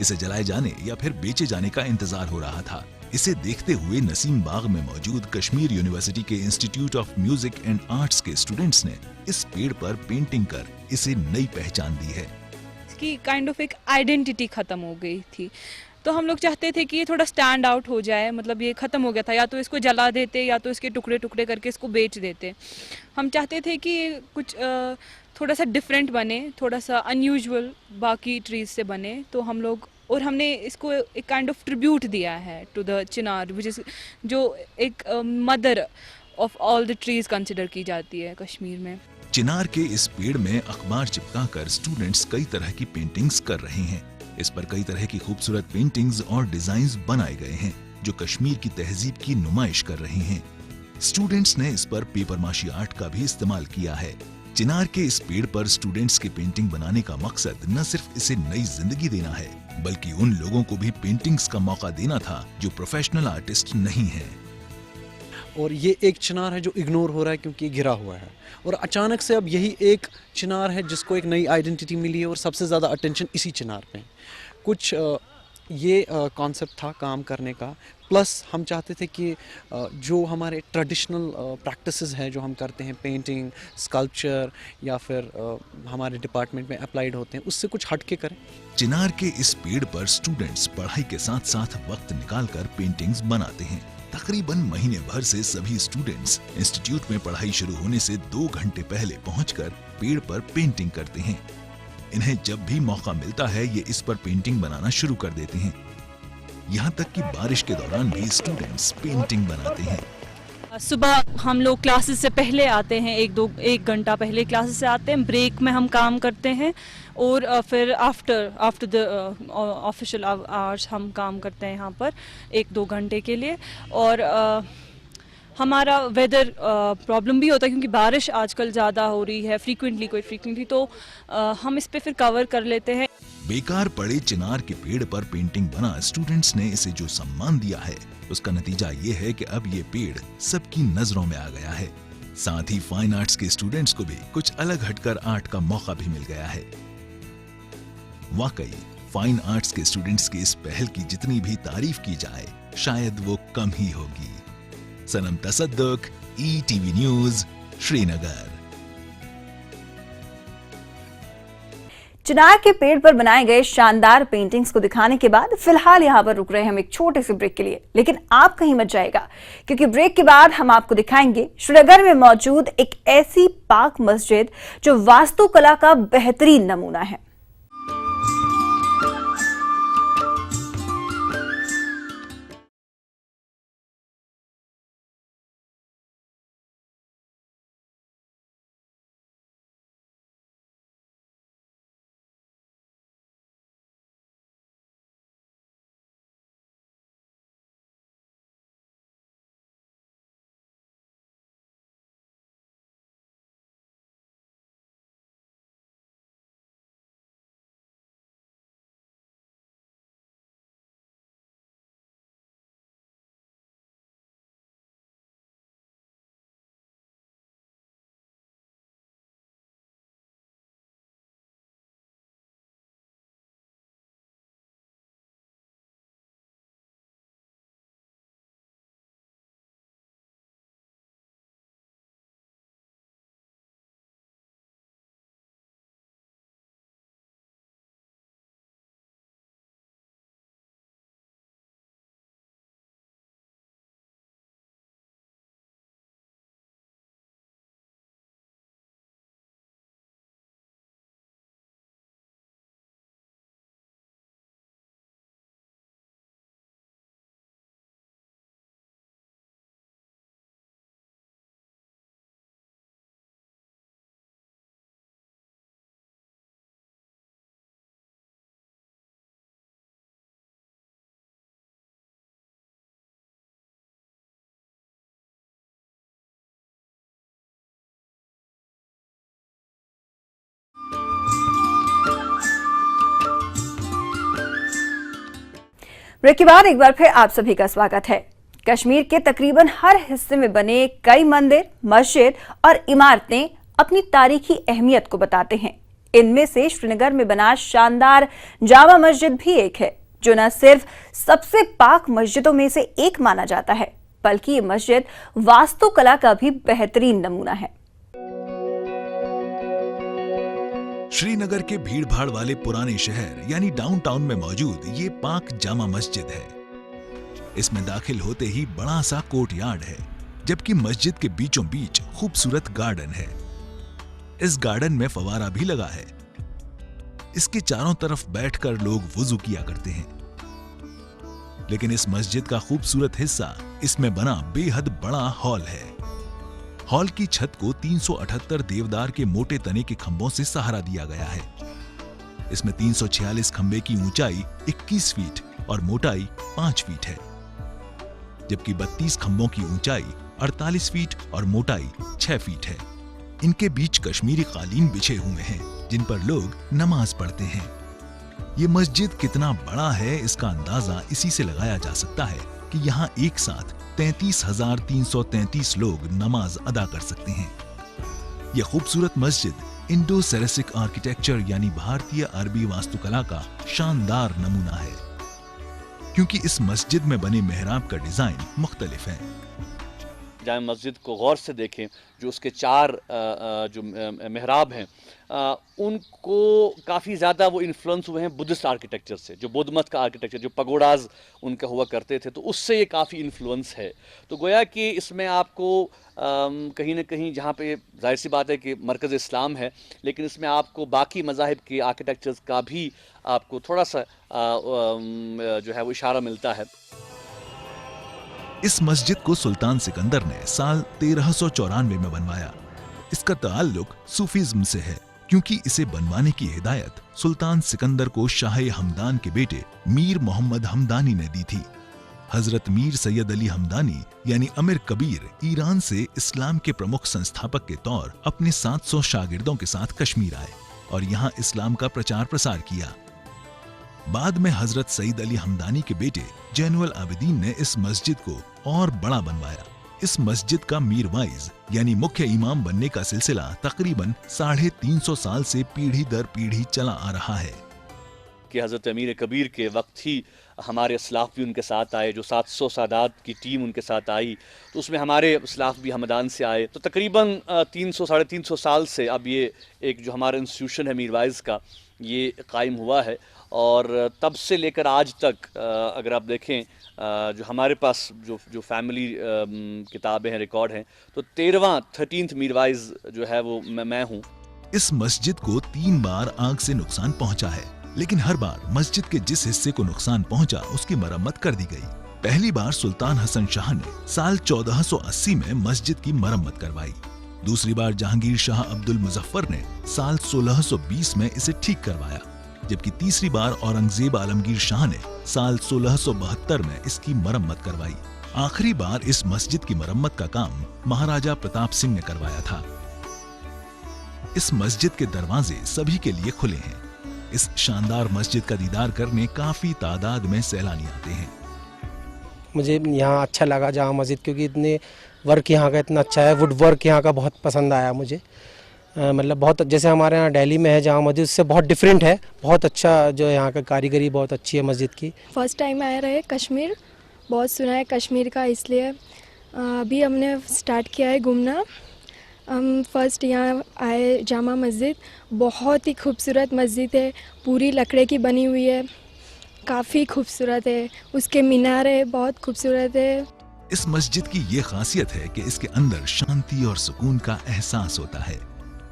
इसे जलाए जाने या फिर बेचे जाने का इंतजार हो रहा था। इसे देखते हुए नसीम बाग में मौजूद कश्मीर यूनिवर्सिटी के institute of music and arts के स्टूडेंट्स ने इस पेड़ पर पेंटिंग कर इसे नई पहचान दी है। इसकी काइंड ऑफ एक आइडेंटिटी खत्म हो गई थी, तो हम लोग चाहते थे कि ये थोड़ा स्टैंड आउट हो जाए। मतलब ये ख़त्म हो गया था, या तो इसको जला देते या तो इसके टुकड़े टुकड़े करके इसको बेच देते। हम चाहते थे कि कुछ थोड़ा सा डिफरेंट बने, थोड़ा सा अनयूजुअल बाकी ट्रीज से बने। तो हम लोग और हमने इसको एक काइंड ऑफ ट्रिब्यूट दिया है to the chinar, which is जो एक mother of all the trees consider की जाती है कश्मीर में। चिनार के इस पेड़ में अखबार चिपकाकर स्टूडेंट्स कई तरह की पेंटिंग्स कर रहे हैं। इस पर कई तरह की खूबसूरत पेंटिंग्स और डिजाइन्स बनाए गए हैं जो कश्मीर की तहजीब की नुमाइश कर रहे हैं। स्टूडेंट्स ने इस पर पेपर माशी आर्ट का भी इस्तेमाल किया है। चिनार के इस पेड़ पर स्टूडेंट्स के पेंटिंग बनाने का मकसद न सिर्फ इसे नई जिंदगी देना है, बल्कि उन लोगों को भी पेंटिंग्स का मौका देना था जो प्रोफेशनल आर्टिस्ट नहीं है। और ये एक चिनार है जो इग्नोर हो रहा है क्योंकि ये गिरा हुआ है, और अचानक से अब यही एक चिनार है जिसको एक नई आइडेंटिटी मिली है और सबसे ज़्यादा अटेंशन इसी चिनार पे। कुछ ये कॉन्सेप्ट था काम करने का, प्लस हम चाहते थे कि जो हमारे ट्रेडिशनल प्रैक्टिसेस हैं जो हम करते हैं, पेंटिंग, स्कल्पचर या फिर हमारे डिपार्टमेंट में अप्लाइड होते हैं, उससे कुछ हट के करें। चिनार के इस पेड़ पर स्टूडेंट्स पढ़ाई के साथ साथ वक्त निकालकर पेंटिंग्स बनाते हैं। तकरीबन महीने भर से सभी स्टूडेंट्स इंस्टीट्यूट में पढ़ाई शुरू होने से 2 घंटे पहले पहुंचकर पेड़ पर पेंटिंग करते हैं। इन्हें जब भी मौका मिलता है ये इस पर पेंटिंग बनाना शुरू कर देते हैं। यहाँ तक कि बारिश के दौरान भी स्टूडेंट्स पेंटिंग बनाते हैं। सुबह हम लोग क्लासेस से पहले आते हैं, 1 घंटा पहले क्लासेस से आते हैं, ब्रेक में हम काम करते हैं और फिर आफ्टर द ऑफिशियल आवर्स हम काम करते हैं यहाँ पर 1-2 घंटे के लिए। और हमारा वेदर प्रॉब्लम भी होता है क्योंकि बारिश आजकल ज़्यादा हो रही है फ्रीक्वेंटली, तो हम इस पे फिर कवर कर लेते हैं। बेकार पड़े चिनार के पेड़ पर पेंटिंग बना स्टूडेंट्स ने इसे जो सम्मान दिया है, उसका नतीजा ये है कि अब ये पेड़ सबकी नजरों में आ गया है। साथ ही फाइन आर्ट्स के स्टूडेंट्स को भी कुछ अलग हटकर आर्ट का मौका भी मिल गया है। वाकई फाइन आर्ट्स के स्टूडेंट्स की इस पहल की जितनी भी तारीफ की जाए शायद वो कम ही होगी। सनम तसद्दुक, ETV न्यूज़, श्रीनगर। चिनार के पेड़ पर बनाए गए शानदार पेंटिंग्स को दिखाने के बाद फिलहाल यहाँ पर रुक रहे हैं हम एक छोटे से ब्रेक के लिए, लेकिन आप कहीं मत जाएगा क्योंकि ब्रेक के बाद हम आपको दिखाएंगे श्रीनगर में मौजूद एक ऐसी पाक मस्जिद जो वास्तुकला का बेहतरीन नमूना है। ब्रेक के बाद एक बार फिर आप सभी का स्वागत है। कश्मीर के तकरीबन हर हिस्से में बने कई मंदिर, मस्जिद और इमारतें अपनी तारीखी अहमियत को बताते हैं। इनमें से श्रीनगर में बना शानदार जामा मस्जिद भी एक है, जो न सिर्फ सबसे पाक मस्जिदों में से एक माना जाता है, बल्कि ये मस्जिद वास्तुकला का भी बेहतरीन नमूना है। श्रीनगर के भीड़-भाड़ वाले पुराने शहर यानी डाउनटाउन में मौजूद ये पाक जामा मस्जिद है। इसमें दाखिल होते ही बड़ा सा कोर्टयार्ड है, जबकि मस्जिद के बीचों बीच खूबसूरत गार्डन है। इस गार्डन में फवारा भी लगा है। इसके चारों तरफ बैठकर लोग वुजू किया करते हैं। लेकिन इस मस्जिद का खूबसूरत हिस्सा इसमें बना बेहद बड़ा हॉल है। हॉल की छत को 378 देवदार के मोटे तने के खंभों से सहारा दिया गया है। इसमें 346 खंभे की ऊंचाई 21 फीट और मोटाई 5 फीट है, जबकि 32 खंभों की ऊंचाई 48 फीट और मोटाई 6 फीट है। इनके बीच कश्मीरी कालीन बिछे हुए हैं जिन पर लोग नमाज पढ़ते हैं। ये मस्जिद कितना बड़ा है इसका अंदाजा इसी से लगाया जा सकता है कि यहाँ एक साथ 33,333 लोग नमाज अदा कर सकते हैं। यह खूबसूरत मस्जिद इंडो सेरेसिक आर्किटेक्चर यानी भारतीय अरबी वास्तुकला का शानदार नमूना है, क्योंकि इस मस्जिद में बने मेहराब का डिजाइन मुख्तलिफ है। जामे मस्जिद को गौर से देखें, जो उसके चार जो मेहराब हैं उनको काफ़ी ज़्यादा वो इन्फ्लुएंस हुए हैं बुद्धिस्ट आर्किटेक्चर से। जो बौद्ध मत का आर्किटेक्चर, जो पगोडाज उनका हुआ करते थे, तो उससे ये काफ़ी इन्फ्लुएंस है। तो गोया कि इसमें आपको कहीं ना कहीं, जहाँ पे जाहिर सी बात है कि मरकज़ इस्लाम है, लेकिन इसमें आपको बाकी मज़ाहिब के आर्किटेक्चर्स का भी आपको थोड़ा सा जो है वो इशारा मिलता है। इस मस्जिद को सुल्तान सिकंदर ने साल 1394 में बनवाया। इसका ताल्लुक सूफीज्म से है, क्योंकि इसे बनवाने की हिदायत सुल्तान सिकंदर को शाह हमदान के बेटे मीर मोहम्मद हमदानी ने दी थी। हजरत मीर सैयद अली हमदानी यानी अमीर कबीर ईरान से इस्लाम के प्रमुख संस्थापक के तौर अपने 700 शागिर्दों के साथ कश्मीर आए और यहाँ इस्लाम का प्रचार प्रसार किया। बाद में हजरत सईद अली हमदानी के बेटे जैनुल आबिदीन ने इस मस्जिद को और बड़ा बनवाया। इस मस्जिद का मीर वाइज यानी मुख्य इमाम बनने का सिलसिला तकरीबन 350 साल से पीढ़ी दर पीढ़ी चला आ रहा है। कि हज़रत अमीर कबीर के वक्त ही हमारे असलाफ भी उनके साथ आए, जो 700 सादात की टीम उनके साथ आई, तो उसमें हमारे असलाफ भी हमदान से आए। तो तकरीबन 300-350 साल से अब ये एक जो हमारा इंस्टीट्यूशन है मीर वाइज का, ये कायम हुआ है। और तब से लेकर आज तक अगर आप देखें, जो हमारे पास जो फैमिली किताबें हैं, रिकॉर्ड हैं, तो 13th मीरवाइज जो है वो मैं हूँ। इस मस्जिद को 3 बार आग से नुकसान पहुंचा है, लेकिन हर बार मस्जिद के जिस हिस्से को नुकसान पहुंचा उसकी मरम्मत कर दी गई। पहली बार सुल्तान हसन शाह ने साल 1480 में मस्जिद की मरम्मत करवाई। दूसरी बार जहांगीर शाह अब्दुल मुजफ्फर ने साल 1620 में इसे ठीक करवाया, जबकि तीसरी बार औरंगजेब आलमगीर शाह ने साल 1672 में इसकी मरम्मत करवाई। आखिरी बार इस मस्जिद की मरम्मत का काम महाराजा प्रताप सिंह ने करवाया था। इस मस्जिद के दरवाजे सभी के लिए खुले हैं। इस शानदार मस्जिद का दीदार करने काफी तादाद में सैलानी आते हैं। मुझे यहाँ अच्छा लगा जामा मस्जिद, क्योंकि इतने वर्क यहाँ का इतना अच्छा है, वुड वर्क यहाँ का बहुत पसंद आया मुझे। मतलब बहुत, जैसे हमारे यहाँ दिल्ली में है जामा मस्जिद, उससे बहुत डिफरेंट है, बहुत अच्छा जो है यहाँ का कारीगरी बहुत अच्छी है मस्जिद की। फर्स्ट टाइम आए रहे कश्मीर, बहुत सुना है कश्मीर का, इसलिए अभी हमने स्टार्ट किया है घूमना। हम फर्स्ट यहाँ आए जामा मस्जिद, बहुत ही खूबसूरत मस्जिद है, पूरी लकड़े की बनी हुई है, काफ़ी खूबसूरत है, उसके मीनारे बहुत खूबसूरत है। इस मस्जिद की ये खासियत है कि इसके अंदर शांति और सुकून का एहसास होता है।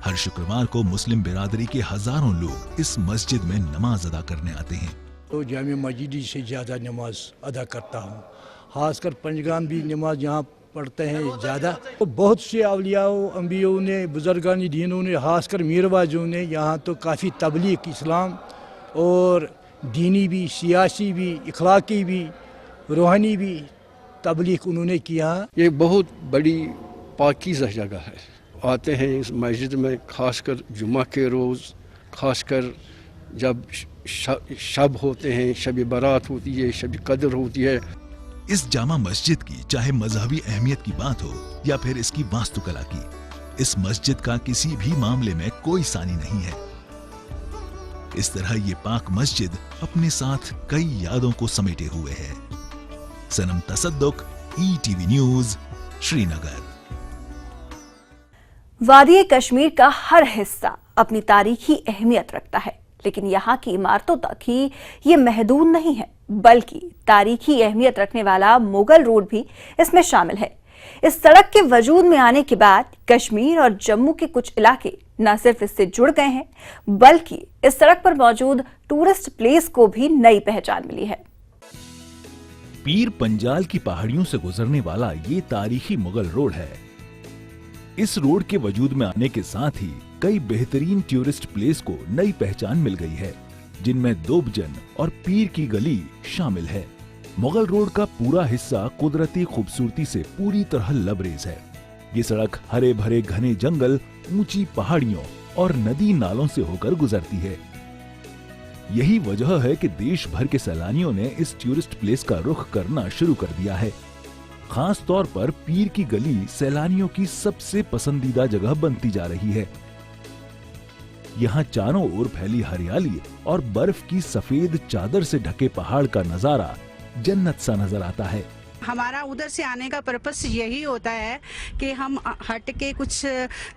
हर शुक्रवार को मुस्लिम बिरादरी के हजारों लोग इस मस्जिद में नमाज अदा करने आते हैं। तो जामे मस्जिद से ज़्यादा नमाज अदा करता हूँ, खासकर पंजगान भी नमाज यहाँ पढ़ते हैं ज़्यादा। तो बहुत से अवलियाओं अम्बियों ने, बुजुर्गानी दीनों ने, खासकर मीरवाजों ने यहाँ तो काफ़ी तबलीग इस्लाम और दीनी भी, सियासी भी, इखलाकी भी, रूहानी भी तबलीग उन्होंने किया। ये बहुत बड़ी पाकीज़ा जगह है। आते हैं इस मस्जिद में खासकर जुमा के रोज़, खासकर जब शब होते हैं, शब बारात होती है, शब कदर होती है। इस जामा मस्जिद की चाहे मजहबी अहमियत की बात हो या फिर इसकी वास्तुकला की, इस मस्जिद का किसी भी मामले में कोई सानी नहीं है। इस तरह ये पाक मस्जिद अपने साथ कई यादों को समेटे हुए है। सनम तसद्दुक, ETV न्यूज़, श्रीनगर। वादी कश्मीर का हर हिस्सा अपनी तारीखी अहमियत रखता है, लेकिन यहाँ की इमारतों तक ही ये महदूद नहीं है, बल्कि तारीखी अहमियत रखने वाला मुगल रोड भी इसमें शामिल है। इस सड़क के वजूद में आने के बाद कश्मीर और जम्मू के कुछ इलाके न सिर्फ इससे जुड़ गए हैं, बल्कि इस सड़क पर मौजूद टूरिस्ट प्लेस को भी नई पहचान मिली है। पीर पंजाल की पहाड़ियों से गुजरने वाला ये तारीखी मुगल रोड है। इस रोड के वजूद में आने के साथ ही कई बेहतरीन टूरिस्ट प्लेस को नई पहचान मिल गई है, जिनमें दोबजन और पीर की गली शामिल है। मुगल रोड का पूरा हिस्सा कुदरती खूबसूरती से पूरी तरह लबरेज है। ये सड़क हरे भरे घने जंगल, ऊंची पहाड़ियों और नदी नालों से होकर गुजरती है। यही वजह है कि देश भर के सैलानियों ने इस टूरिस्ट प्लेस का रुख करना शुरू कर दिया है। खास तौर पर पीर की गली सैलानियों की सबसे पसंदीदा जगह बनती जा रही है। यहाँ चारों ओर फैली हरियाली और बर्फ की सफेद चादर से ढके पहाड़ का नजारा जन्नत सा नजर आता है। हमारा उधर से आने का पर्पस यही होता है कि हम हट के कुछ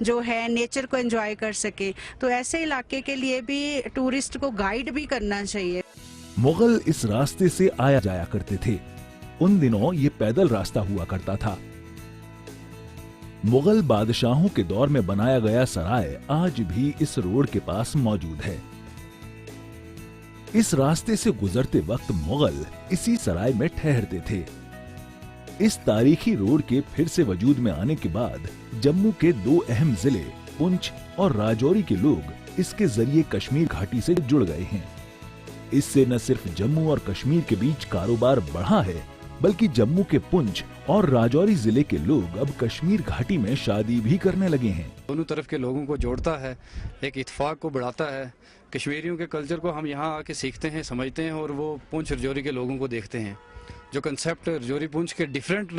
जो है नेचर को एंजॉय कर सके, तो ऐसे इलाके के लिए भी टूरिस्ट को गाइड भी करना चाहिए। मुगल इस रास्ते से आया जाया करते थे। उन दिनों ये पैदल रास्ता हुआ करता था। मुगल बादशाहों के दौर में बनाया गया सराय आज भी इस रोड के पास मौजूद है। इस रास्ते से गुजरते वक्त मुगल इसी सराय में ठहरते थे। इस तारीखी रोड के फिर से वजूद में आने के बाद जम्मू के दो अहम जिले पुंछ और राजौरी के लोग इसके जरिए कश्मीर घाटी से जुड़ गए हैं। इससे न सिर्फ जम्मू और कश्मीर के बीच कारोबार बढ़ा है, बल्कि जम्मू के पुंछ और राजौरी जिले के लोग अब कश्मीर घाटी में शादी भी करने लगे हैं। दोनों तरफ के लोगों को जोड़ता है, एक इत्तेफाक को बढ़ाता है। कश्मीरियों के कल्चर को हम यहाँ आके सीखते हैं, समझते हैं और वो पुंछ रजौरी के लोगों को देखते हैं। जो कंसेप्ट रजौरी पुंछ के डिफरेंट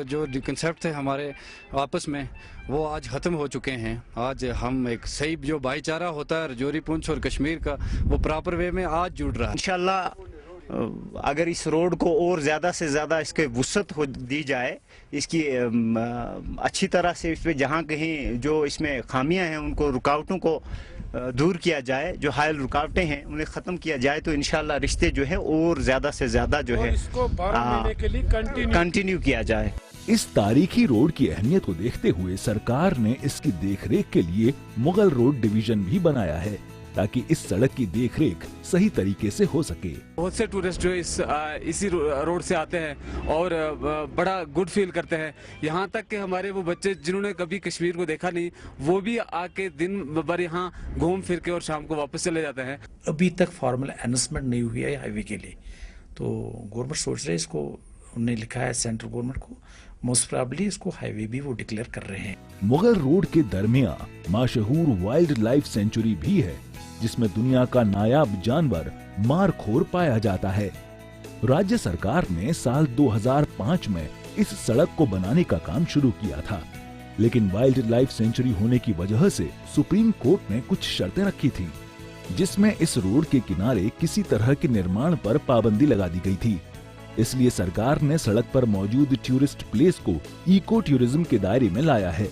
जो कंसेप्ट थे हमारे आपस में, वो आज ख़त्म हो चुके हैं। आज हम एक सही जो भाईचारा होता है रजौरी पुंछ और कश्मीर का, वो प्रॉपर वे में आज जुड़ रहा है। इंशाल्लाह अगर इस रोड को और ज़्यादा से ज़्यादा इसके वुसअत हो दी जाए, इसकी अच्छी तरह से इस पर जहाँ कहीं जो इसमें खामियां हैं उनको रुकावटों को दूर किया जाए, जो हायल रुकावटें हैं उन्हें ख़त्म किया जाए, तो इंशाल्लाह रिश्ते जो है और ज़्यादा से ज़्यादा जो है कंटिन्यू किया जाए। इस तारीखी रोड की अहमियत को देखते हुए सरकार ने इसकी देखरेख के लिए मुगल रोड डिवीजन भी बनाया है, ताकि इस सड़क की देखरेख सही तरीके से हो सके। बहुत से टूरिस्ट जो इसी रोड से आते हैं और बड़ा गुड फील करते हैं। यहाँ तक कि हमारे वो बच्चे जिन्होंने कभी कश्मीर को देखा नहीं, वो भी आके दिन भर यहाँ घूम फिर के और शाम को वापस चले जाते हैं। अभी तक फॉर्मल अनाउंसमेंट नहीं हुई है हाईवे के लिए, तो गवर्नमेंट सोच रहे है इसको, उन्होंने लिखा है सेंट्रल गवर्नमेंट को, मोस्ट प्रोबेबली इसको हाईवे भी वो डिक्लेयर कर रहे हैं। मुगल रोड के दरमिया मशहूर वाइल्ड लाइफ सेंचुरी भी है, जिसमें दुनिया का नायाब जानवर मारखोर पाया जाता है। राज्य सरकार ने साल 2005 में इस सड़क को बनाने का काम शुरू किया था, लेकिन वाइल्ड लाइफ सेंचुरी होने की वजह से सुप्रीम कोर्ट ने कुछ शर्तें रखी थी, जिसमें इस रोड के किनारे किसी तरह के निर्माण पर पाबंदी लगा दी गई थी। इसलिए सरकार ने सड़क पर मौजूद टूरिस्ट प्लेस को इको टूरिज्म के दायरे में लाया है।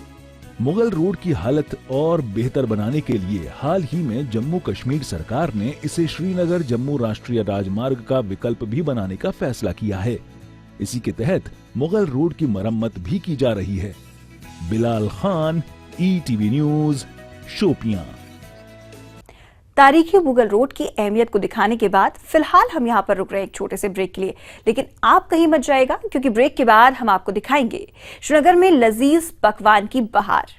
मुगल रोड की हालत और बेहतर बनाने के लिए हाल ही में जम्मू कश्मीर सरकार ने इसे श्रीनगर जम्मू राष्ट्रीय राजमार्ग का विकल्प भी बनाने का फैसला किया है। इसी के तहत मुगल रोड की मरम्मत भी की जा रही है। Bilal Khan, ETV news, Shopian. तारीखी मुगल रोड की अहमियत को दिखाने के बाद फिलहाल हम यहाँ पर रुक रहे हैं एक छोटे से ब्रेक के लिए, लेकिन आप कहीं मत जाएगा, क्योंकि ब्रेक के बाद हम आपको दिखाएंगे श्रीनगर में लजीज पकवान की बहार।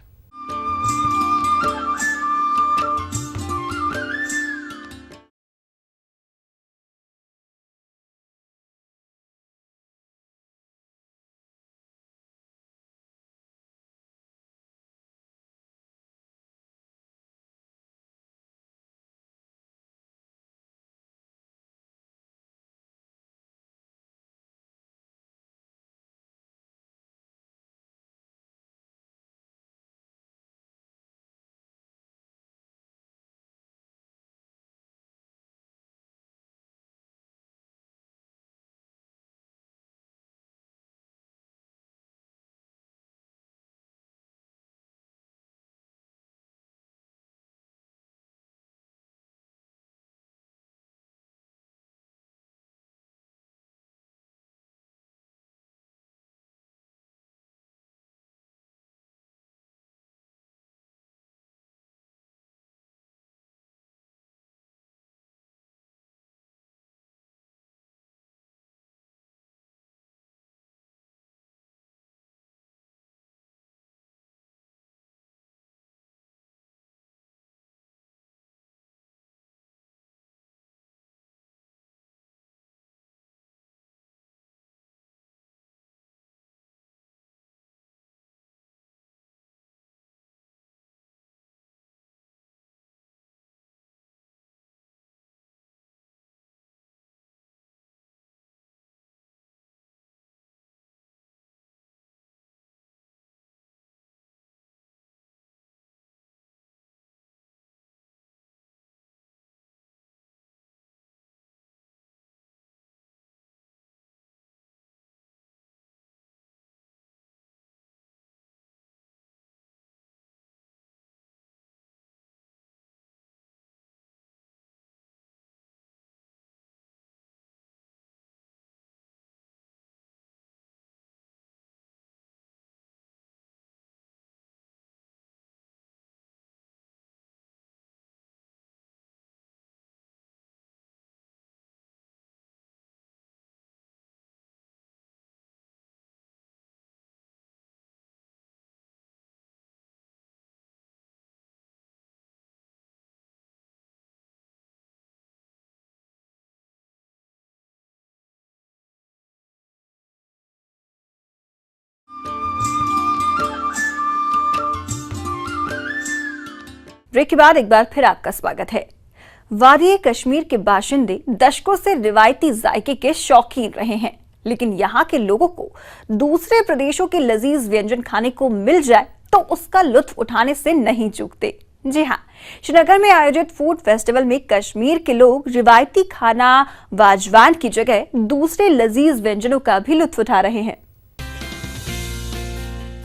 ब्रेक के बाद एक बार फिर आपका स्वागत है। वादी कश्मीर के बाशिंदे दशकों से रिवायती जायके के शौकीन रहे हैं, लेकिन यहाँ के लोगों को दूसरे प्रदेशों के लजीज व्यंजन खाने को मिल जाए तो उसका लुत्फ उठाने से नहीं चूकते। जी हाँ, श्रीनगर में आयोजित फूड फेस्टिवल में कश्मीर के लोग रिवायती खाना वाजवान की जगह दूसरे लजीज व्यंजनों का भी लुत्फ उठा रहे हैं।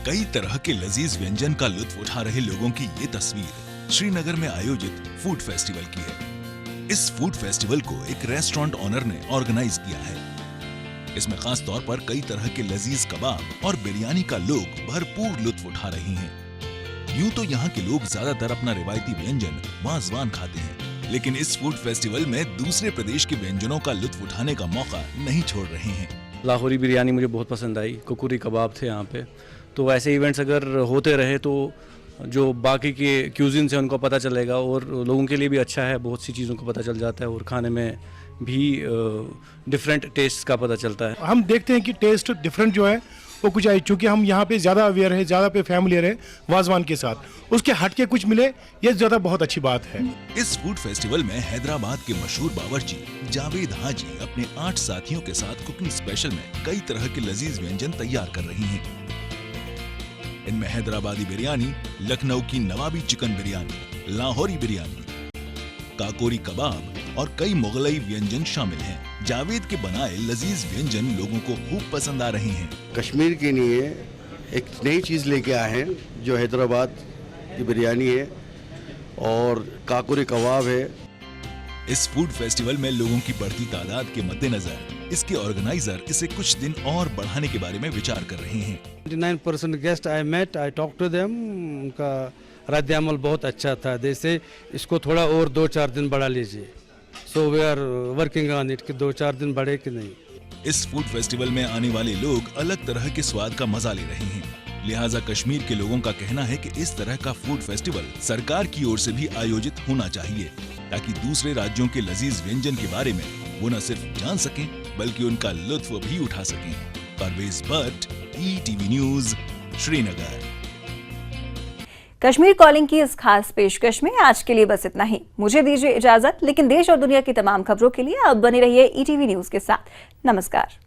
कई तरह के लजीज व्यंजन का लुत्फ उठा रहे लोगों की ये तस्वीर श्रीनगर में आयोजित फूड फेस्टिवल की है। इस फूड फेस्टिवल को एक रेस्टोरेंट ओनर ने ऑर्गेनाइज किया है। इसमें खास तौर पर कई तरह के लजीज कबाब और बिरयानी का लोग भरपूर लुत्फ उठा रहे हैं। यूं तो यहाँ के लोग ज्यादातर अपना रिवायती व्यंजन वाजवान खाते हैं, लेकिन इस फूड फेस्टिवल में दूसरे प्रदेश के व्यंजनों का लुत्फ उठाने का मौका नहीं छोड़ रहे हैं। लाहौरी बिरयानी मुझे बहुत पसंद आई, कुकुरी कबाब थे यहाँ पे। तो ऐसे इवेंट्स अगर होते रहे तो जो बाकी के क्यूजिन से उनको पता चलेगा और लोगों के लिए भी अच्छा है, बहुत सी चीज़ों को पता चल जाता है और खाने में भी डिफरेंट टेस्ट का पता चलता है। हम देखते हैं कि टेस्ट डिफरेंट जो है वो कुछ आई, चूँकि हम यहाँ पे ज़्यादा अवेयर है, ज़्यादा पे फैमिलियर है वाजवान के साथ, उसके हट के कुछ मिले ये ज़्यादा बहुत अच्छी बात है। इस फूड फेस्टिवल में हैदराबाद के मशहूर बावर्ची जावेद हाजी अपने 8 साथियों के साथ कुकिंग स्पेशल में कई तरह के लजीज व्यंजन तैयार कर रही हैं। इनमें हैदराबादी बिरयानी, लखनऊ की नवाबी चिकन बिरयानी, लाहौरी बिरयानी, काकोरी कबाब और कई मुगलई व्यंजन शामिल हैं। जावेद के बनाए लजीज व्यंजन लोगों को खूब पसंद आ रहे हैं। कश्मीर के लिए एक नई चीज़ लेके आए हैं जो हैदराबाद की बिरयानी है और काकोरी कबाब है। इस फूड फेस्टिवल में लोगों की बढ़ती तादाद के मद्देनजर इसके ऑर्गेनाइजर इसे कुछ दिन और बढ़ाने के बारे में विचार कर रहे हैं। 29% guest I met, I talk to them, उनका रद्द-ए-अमल बहुत अच्छा था। जैसे इसको थोड़ा और 2-4 दिन बढ़ा लीजिए। So we are working on it कि 2-4 दिन बढ़े कि नहीं। इस फूड फेस्टिवल में आने वाले लोग अलग तरह के स्वाद का मजा ले रहे हैं, लिहाजा कश्मीर के लोगों का कहना है कि इस तरह का फूड फेस्टिवल सरकार की ओर से भी आयोजित होना चाहिए, ताकि दूसरे राज्यों के लजीज व्यंजन के बारे में वो न सिर्फ जान सकें बल्कि उनका लुत्फ भी उठा सकें। Parvez Bhat, ETV news, Srinagar. Kashmir calling की इस खास पेशकश में आज के लिए बस इतना ही। मुझे दीजिए इजाजत, लेकिन देश और दुनिया की तमाम खबरों के लिए आप बने रहिए ETV न्यूज के साथ। नमस्कार।